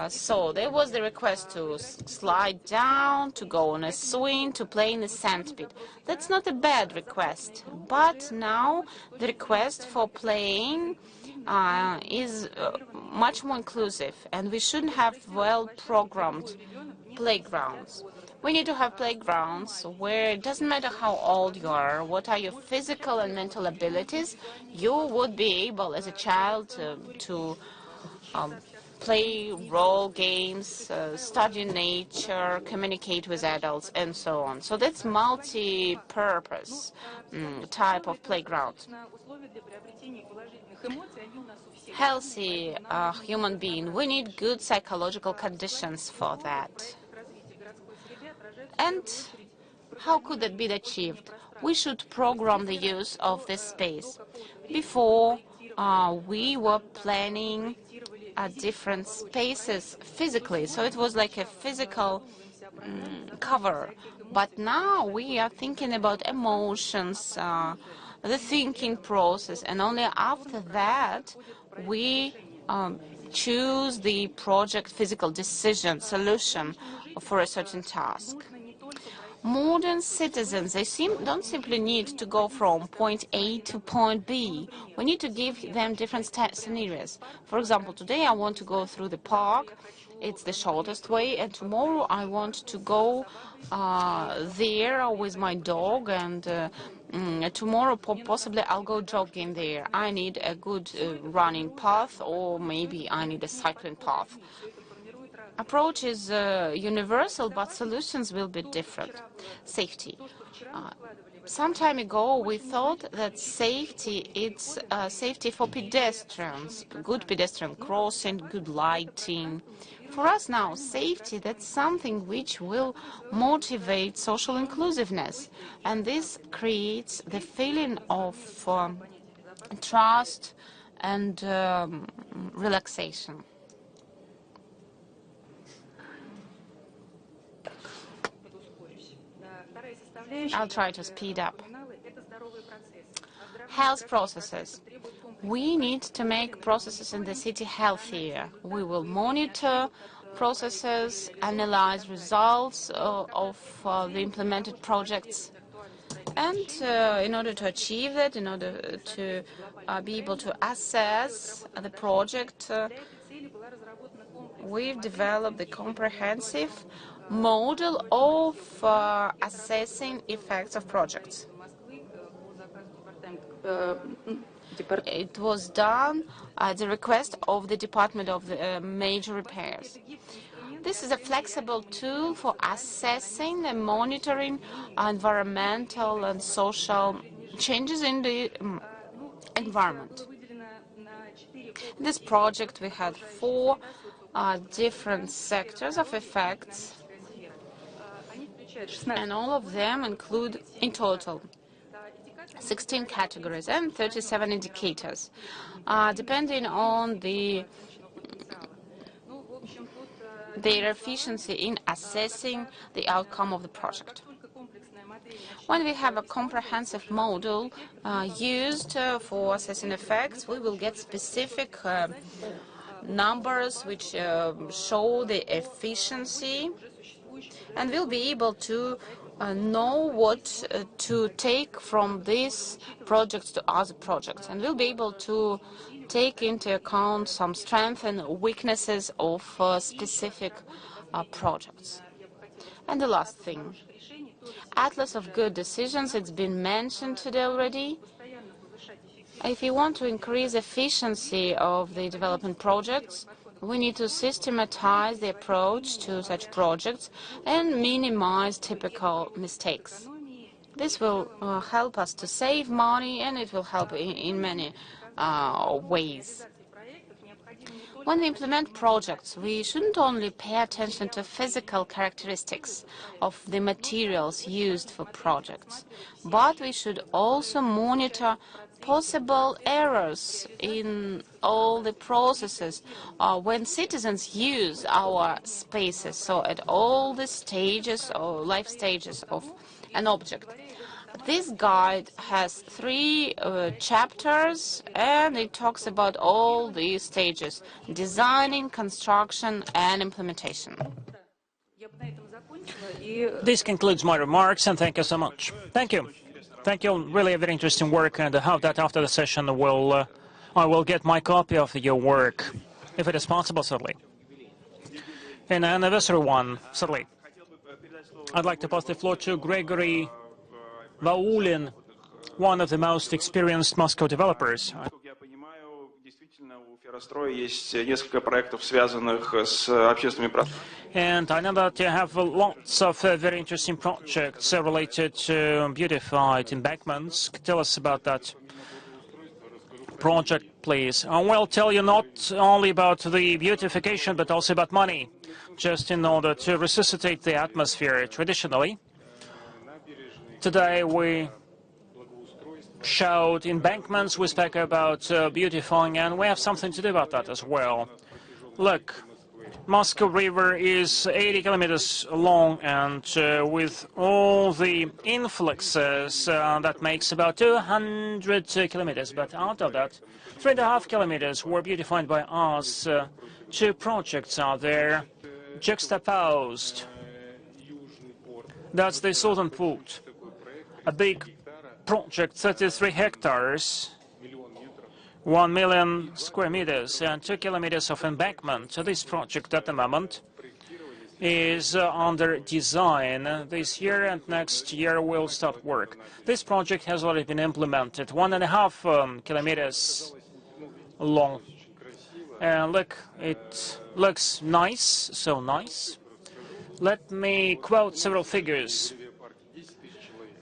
So there was the request to slide down, to go on a swing, to play in a sandpit. That's not a bad request, but now the request for playing is much more inclusive, and we shouldn't have well-programmed playgrounds. We need to have playgrounds where it doesn't matter how old you are, what are your physical and mental abilities, you would be able as a child to play role games, study nature, communicate with adults, and so on. So that's multi-purpose type of playground. Healthy human being, we need good psychological conditions for that. And how could that be achieved? We should program the use of this space. Before, we were planning different spaces physically, so it was like a physical cover. But now we are thinking about emotions, the thinking process, and only after that we choose the project physical decision solution for a certain task. Modern citizens, don't simply need to go from point A to point B. We need to give them different scenarios. For example, today I want to go through the park. It's the shortest way, and tomorrow I want to go there with my dog, and tomorrow possibly I'll go jogging there. I need a good running path, or maybe I need a cycling path. Approach is universal, but solutions will be different. Safety. Some time ago, we thought that safety, it's safety for pedestrians, good pedestrian crossing, good lighting. For us now, safety, that's something which will motivate social inclusiveness. And this creates the feeling of trust and relaxation. I'll try to speed up. Health processes. We need to make processes in the city healthier. We will monitor processes, analyze results of the implemented projects. And in order to achieve that, in order to be able to assess the project, we've developed a comprehensive model of assessing effects of projects. It was done at the request of the Department of Major Repairs. This is a flexible tool for assessing and monitoring environmental and social changes in the environment. In this project, we had 4 different sectors of effects, and all of them include, in total, 16 categories and 37 indicators, depending on their efficiency in assessing the outcome of the project. When we have a comprehensive model used for assessing effects, we will get specific numbers which show the efficiency, and we'll be able to know what to take from these projects to other projects, and we'll be able to take into account some strengths and weaknesses of specific projects. And the last thing, Atlas of Good Decisions, it's been mentioned today already. If you want to increase efficiency of the development projects, we need to systematize the approach to such projects and minimize typical mistakes. This will help us to save money, and it will help in many ways. When we implement projects, we shouldn't only pay attention to physical characteristics of the materials used for projects, but we should also monitor possible errors in all the processes when citizens use our spaces, so at all the stages or life stages of an object. This guide has 3 chapters, and it talks about all these stages: designing, construction, and implementation. This concludes my remarks, and thank you so much. Thank you. Thank you. Really a very interesting work, and I hope that after the session I will get my copy of your work, if it is possible, certainly. An anniversary one, certainly. I'd like to pass the floor to Gregory Vaulin, one of the most experienced Moscow developers. And I know that you have lots of very interesting projects related to beautified embankments. Tell us about that project, please. I will tell you not only about the beautification, but also about money, just in order to resuscitate the atmosphere. Traditionally, today we showed embankments, we spoke about beautifying, and we have something to do about that as well. Look, Moscow River is 80 kilometers long, and with all the influxes, that makes about 200 kilometers. But out of that, 3.5 kilometers were beautified by us. 2 projects are there, juxtaposed. That's the southern port. A big project, 33 hectares, 1 million square meters, and 2 kilometers of embankment. So this project at the moment is under design. This year and next year will start work. This project has already been implemented, 1.5 kilometers long. And look, it looks nice, so nice. Let me quote several figures.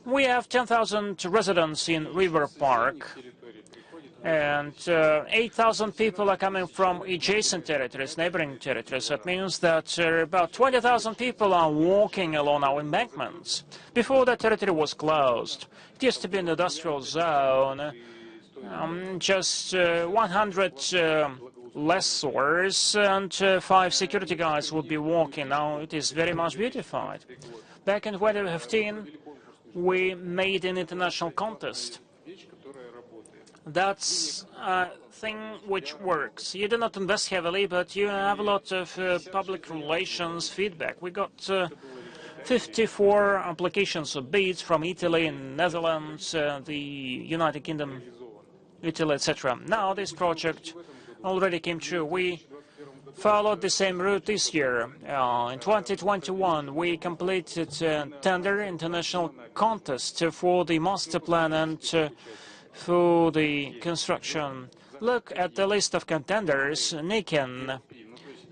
We have 10,000 residents in River Park, and 8,000 people are coming from adjacent territories, neighboring territories. That means that about 20,000 people are walking along our embankments. Before the territory was closed, it used to be an industrial zone, just 100 lessors and 5 security guards would be walking. Now it is very much beautified. Back in 2015, we made an international contest. That's a thing which works. You do not invest heavily, but you have a lot of public relations feedback. We got 54 applications of bids from Italy, Netherlands, the United Kingdom, Italy, etc. Now this project already came true. We followed the same route this year. In 2021, we completed a tender international contest for the master plan and for the construction. Look at the list of contenders: Niken,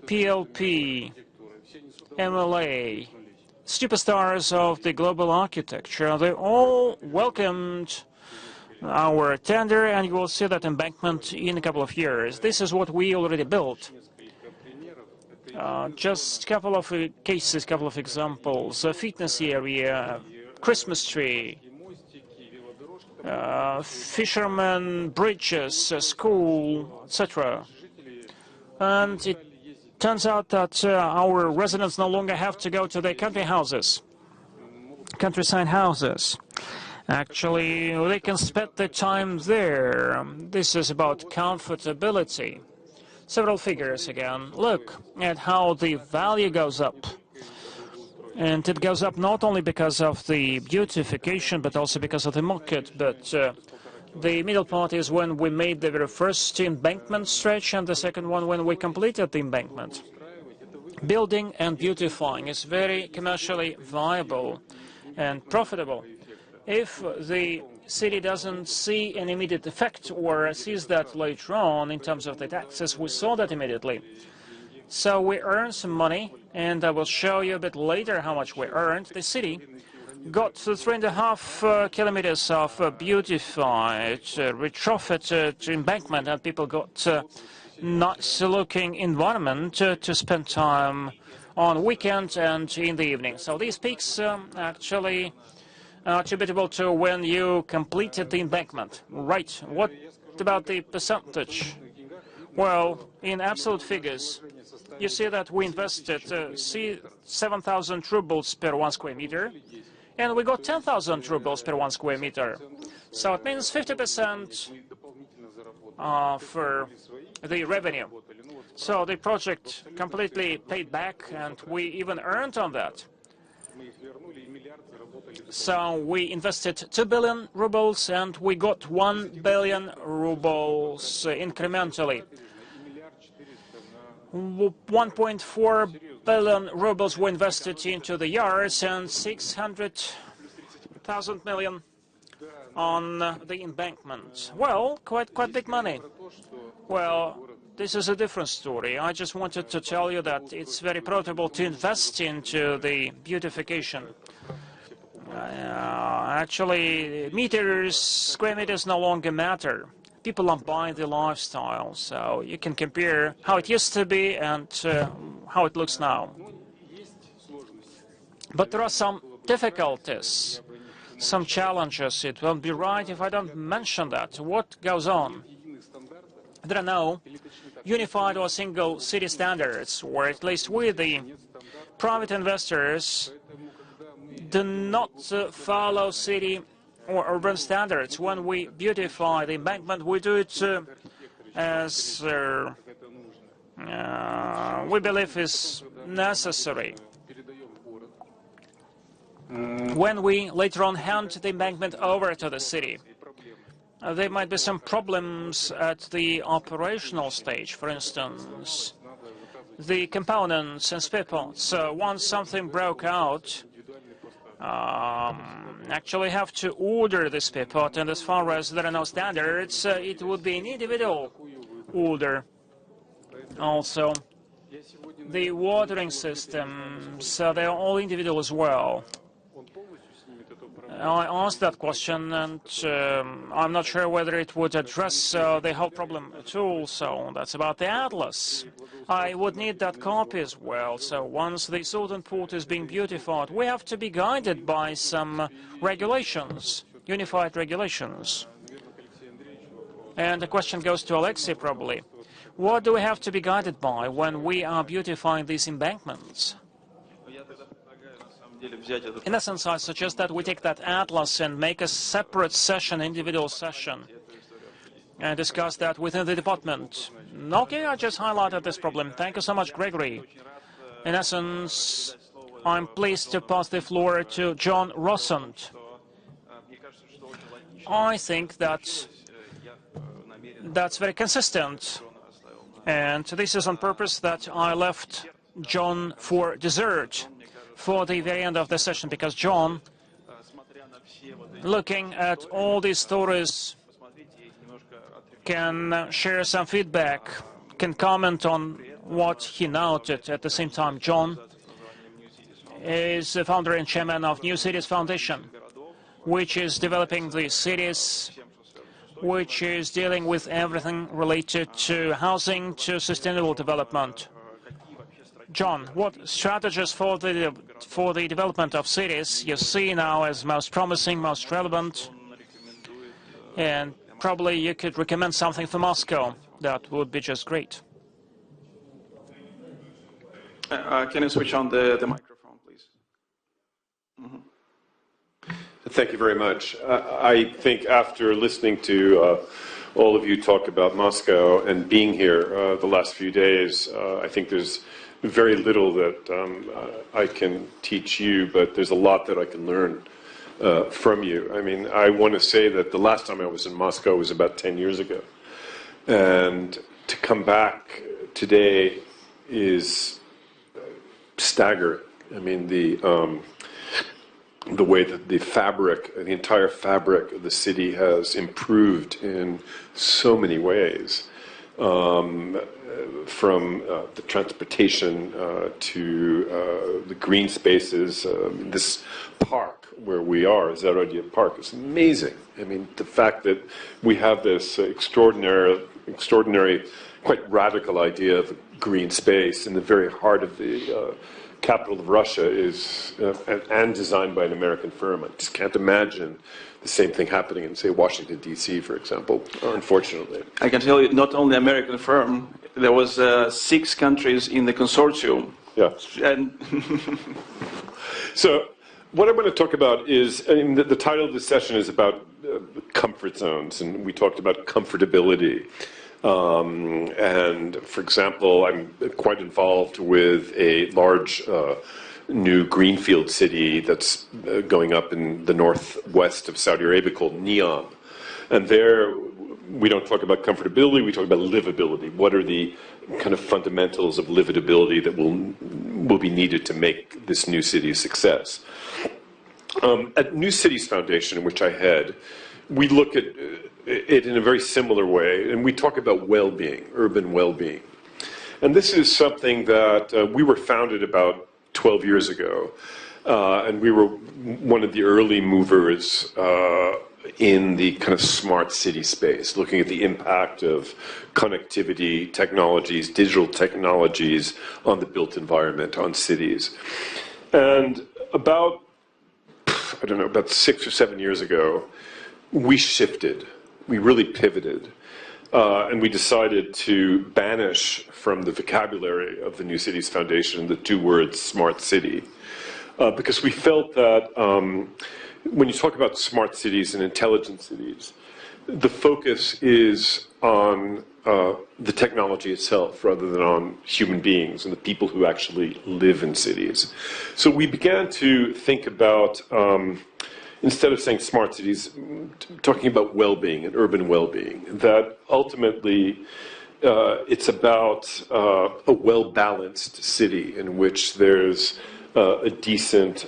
PLP, MLA, superstars of the global architecture. They all welcomed our tender, and you will see that embankment in a couple of years. This is what we already built. Just a couple of cases, a couple of examples. A fitness area, Christmas tree, fishermen, bridges, a school, etc. And it turns out that our residents no longer have to go to their country houses, countryside houses. Actually, they can spend their time there. This is about comfortability. Several figures again. Look at how the value goes up. And it goes up not only because of the beautification, but also because of the market. But the middle part is when we made the very first embankment stretch, and the second one when we completed the embankment. Building and beautifying is very commercially viable and profitable. If the city doesn't see an immediate effect or sees that later on in terms of the taxes, we saw that immediately. So we earned some money, and I will show you a bit later how much we earned. The city got 3.5 kilometers of beautified, retrofitted embankment, and people got nice-looking environment to spend time on weekends and in the evening. So these peaks actually attributable to when you completed the embankment. Right. What about the percentage? Well, in absolute figures, you see that we invested 7,000 rubles per 1 square meter, and we got 10,000 rubles per 1 square meter. So it means 50% for the revenue. So the project completely paid back, and we even earned on that. So we invested 2 billion rubles, and we got 1 billion rubles incrementally. 1.4 billion rubles were invested into the yards, and 600,000 million on the embankment. Well, quite big money. Well, this is a different story. I just wanted to tell you that it's very profitable to invest into the beautification. Actually, meters, square meters no longer matter. People are buying the lifestyle, so you can compare how it used to be and how it looks now. But there are some difficulties, some challenges. It won't be right if I don't mention that. What goes on? There are no unified or single city standards, or at least we, the private investors, do not follow city or urban standards. When we beautify the embankment, we do it as we believe is necessary. when we later on hand the embankment over to the city, there might be some problems at the operational stage. For instance, the components and spare parts. So once something broke out, actually have to order the spare part, and as far as there are no standards, it would be an individual order. Also, the watering systems, so they are all individual as well. I asked that question, and I'm not sure whether it would address the whole problem at all. So that's about the atlas. I would need that copy as well. So once the southern port is being beautified, we have to be guided by some regulations, unified regulations. And the question goes to Alexei probably. What do we have to be guided by when we are beautifying these embankments? In essence, I suggest that we take that atlas and make a separate session, individual session, and discuss that within the department. Okay, I just highlighted this problem. Thank you so much, Gregory. In essence, I'm pleased to pass the floor to John Rossand. I think that that's very consistent, and this is on purpose that I left John for dessert, for the very end of the session, because John, looking at all these stories, can share some feedback, can comment on what he noted. At the same time, John is the founder and chairman of New Cities Foundation, which is developing the cities, which is dealing with everything related to housing, to sustainable development. John, what strategies for the development of cities you see now as most promising, most relevant? And probably you could recommend something for Moscow. That would be just great. Can you switch on the microphone, please? Thank you very much. I think after listening to all of you talk about Moscow and being here the last few days, I think there's very little that I can teach you, but there's a lot that I can learn from you. I mean, I want to say that the last time I was in Moscow was about 10 years ago. And to come back today is staggering. I mean, the way that the entire fabric of the city has improved in so many ways. From the transportation to the green spaces, this park where we are, Zarodye Park, is amazing. I mean, the fact that we have this extraordinary, quite radical idea of green space in the very heart of the capital of Russia is, and designed by an American firm. I just can't imagine the same thing happening in, say, Washington, D.C., for example, unfortunately. I can tell you, not only American firm, there was 6 countries in the consortium. Yeah. And so what I'm going to talk about is, I mean, the title of this session is about comfort zones, and we talked about comfortability. And, for example, I'm quite involved with a large new greenfield city that's going up in the northwest of Saudi Arabia called Neom. And there, we don't talk about comfortability, we talk about livability. What are the kind of fundamentals of livability that will be needed to make this new city a success? At New Cities Foundation, which I head, we look at it in a very similar way, and we talk about well-being, urban well-being. And this is something that we were founded about 12 years ago, and we were one of the early movers in the kind of smart city space, looking at the impact of connectivity technologies, digital technologies on the built environment, on cities. And about 6 or 7 years ago, we shifted. We really pivoted. And we decided to banish from the vocabulary of the New Cities Foundation the 2 words smart city. Because we felt that when you talk about smart cities and intelligent cities, the focus is on the technology itself rather than on human beings and the people who actually live in cities. So we began to think about, instead of saying smart cities, talking about well-being and urban well-being, that ultimately it's about a well-balanced city in which there's a decent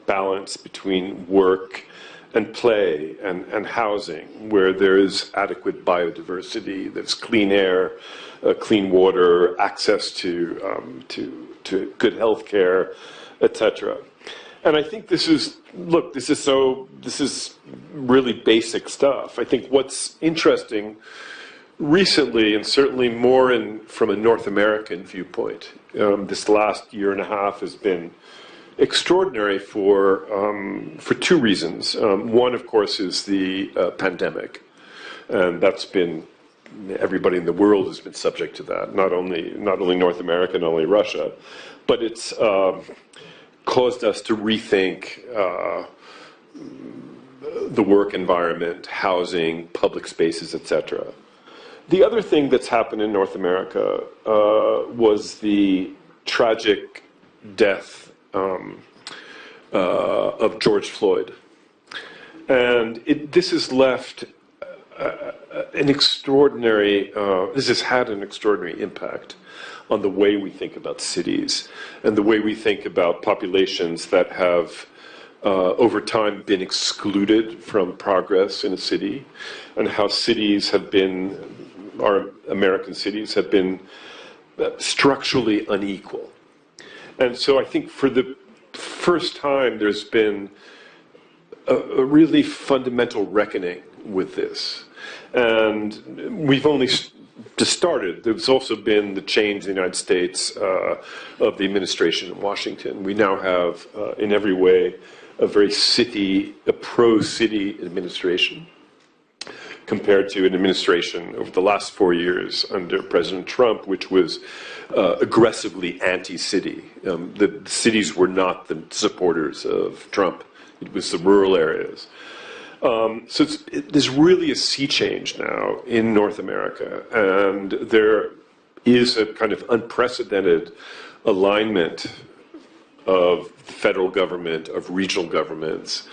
balance between work and play and housing, where there is adequate biodiversity, there's clean air, clean water, access to good health care, etc. And I think this is really basic stuff. I think what's interesting recently, and certainly more from a North American viewpoint, this last year and a half has been extraordinary for two reasons. One, of course, is the pandemic, and that's been, everybody in the world has been subject to that. Not only North America, not only Russia, but it's caused us to rethink the work environment, housing, public spaces, etc. The other thing that's happened in North America was the tragic death of George Floyd. And this has left this has had an extraordinary impact on the way we think about cities and the way we think about populations that have over time been excluded from progress in a city, and how cities have been, our American cities have been structurally unequal. And so I think for the first time there's been a really fundamental reckoning with this. And we've only just started. There's also been the change in the United States of the administration in Washington. We now have, in every way, a pro-city administration, compared to an administration over the last 4 years under President Trump, which was aggressively anti-city. The cities were not the supporters of Trump. It was the rural areas. So there's really a sea change now in North America, and there is a kind of unprecedented alignment of the federal government, of regional governments,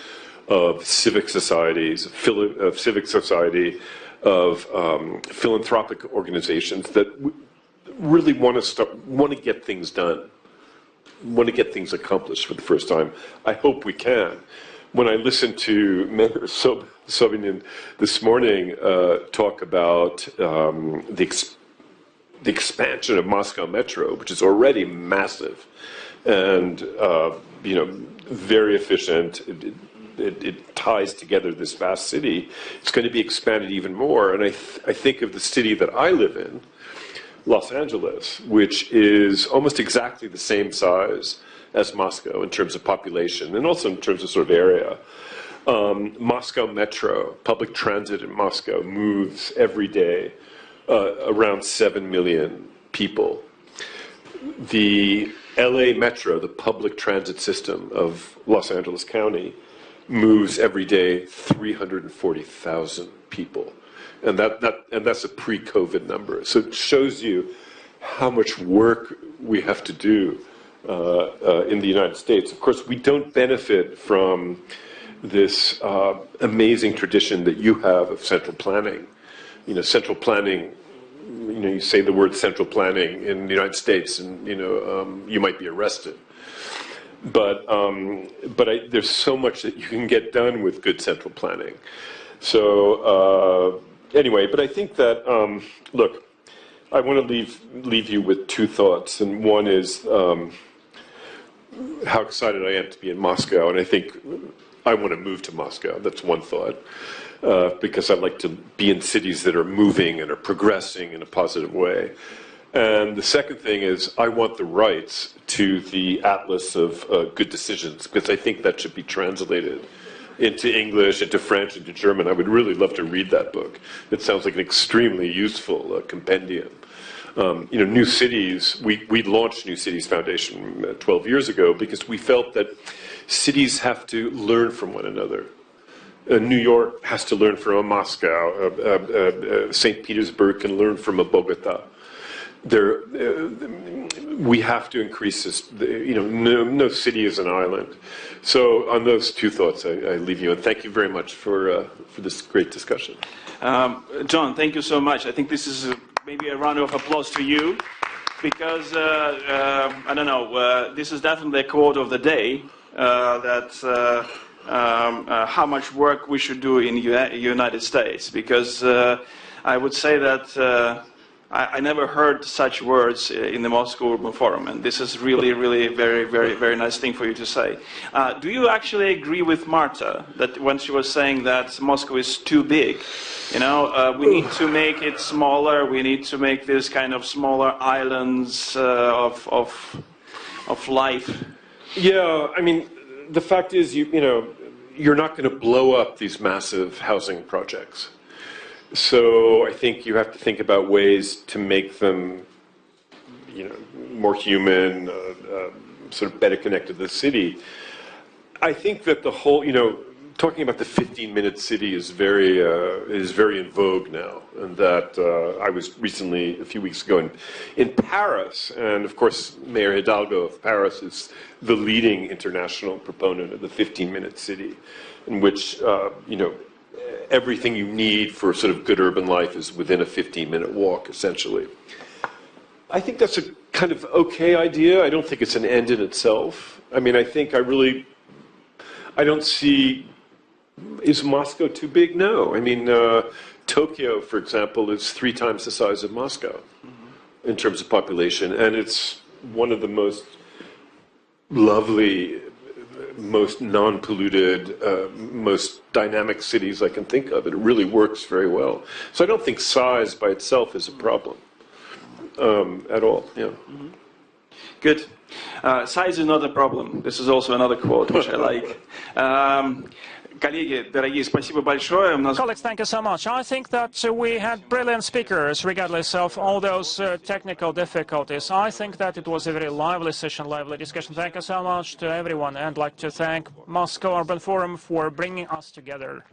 of civic societies, of philanthropic organizations that really want to get things done, want to get things accomplished for the first time. I hope we can. When I listened to Mayor Sobinin this morning talk about the expansion of Moscow Metro, which is already massive and very efficient. It ties together this vast city. It's going to be expanded even more. And I think of the city that I live in, Los Angeles, which is almost exactly the same size as Moscow in terms of population and also in terms of sort of area. Moscow Metro, public transit in Moscow, moves every day around 7 million people. The LA Metro, the public transit system of Los Angeles County, moves every day 340,000 people. And that's a pre-COVID number. So it shows you how much work we have to do in the United States. Of course, we don't benefit from this amazing tradition that you have of central planning. Central planning, you say the word central planning in the United States and, you might be arrested. But there's so much that you can get done with good central planning. So anyway, but I think that, look, I want to leave you with two thoughts. And one is how excited I am to be in Moscow. And I think I want to move to Moscow. That's one thought. Because I like to be in cities that are moving and are progressing in a positive way. And the second thing is I want the rights to the Atlas of Good Decisions, because I think that should be translated into English, into French, into German. I would really love to read that book. It sounds like an extremely useful compendium. New Cities, we launched New Cities Foundation 12 years ago because we felt that cities have to learn from one another. New York has to learn from a Moscow. St. Petersburg can learn from a Bogota. We have to increase this. No city is an island. So on those two thoughts, I leave you. And thank you very much for this great discussion. John, thank you so much. I think this is maybe a round of applause to you, because I don't know. This is definitely a quote of the day. That how much work we should do in the United States, because I would say that I never heard such words in the Moscow Urban Forum, and this is really, really very, very, very nice thing for you to say. Do you actually agree with Marta that when she was saying that Moscow is too big? We need to make it smaller. We need to make this kind of smaller islands of life. Yeah, I mean, the fact is, you're not going to blow up these massive housing projects. So I think you have to think about ways to make them, more human, sort of better connected to the city. I think that the whole, talking about the 15-minute city is very in vogue now. And that I was recently, a few weeks ago, in Paris, and of course, Mayor Hidalgo of Paris is the leading international proponent of the 15-minute city, in which, everything you need for sort of good urban life is within a 15-minute walk, essentially. I think that's a kind of okay idea. I don't think it's an end in itself. I mean, I don't see, is Moscow too big? No. I mean, Tokyo, for example, is 3 times the size of Moscow in terms of population, and it's one of the most lovely, most non-polluted, most dynamic cities I can think of. It really works very well. So I don't think size by itself is a problem at all. Yeah. Good. Size is not a problem. This is also another quote which I like. Коллеги, дорогие, спасибо большое. Colleagues, thank you so much. I think that we had brilliant speakers, regardless of all those technical difficulties. I think that it was a very lively session, lively discussion. Thank you so much to everyone, and I'd like to thank Moscow Urban Forum for bringing us together.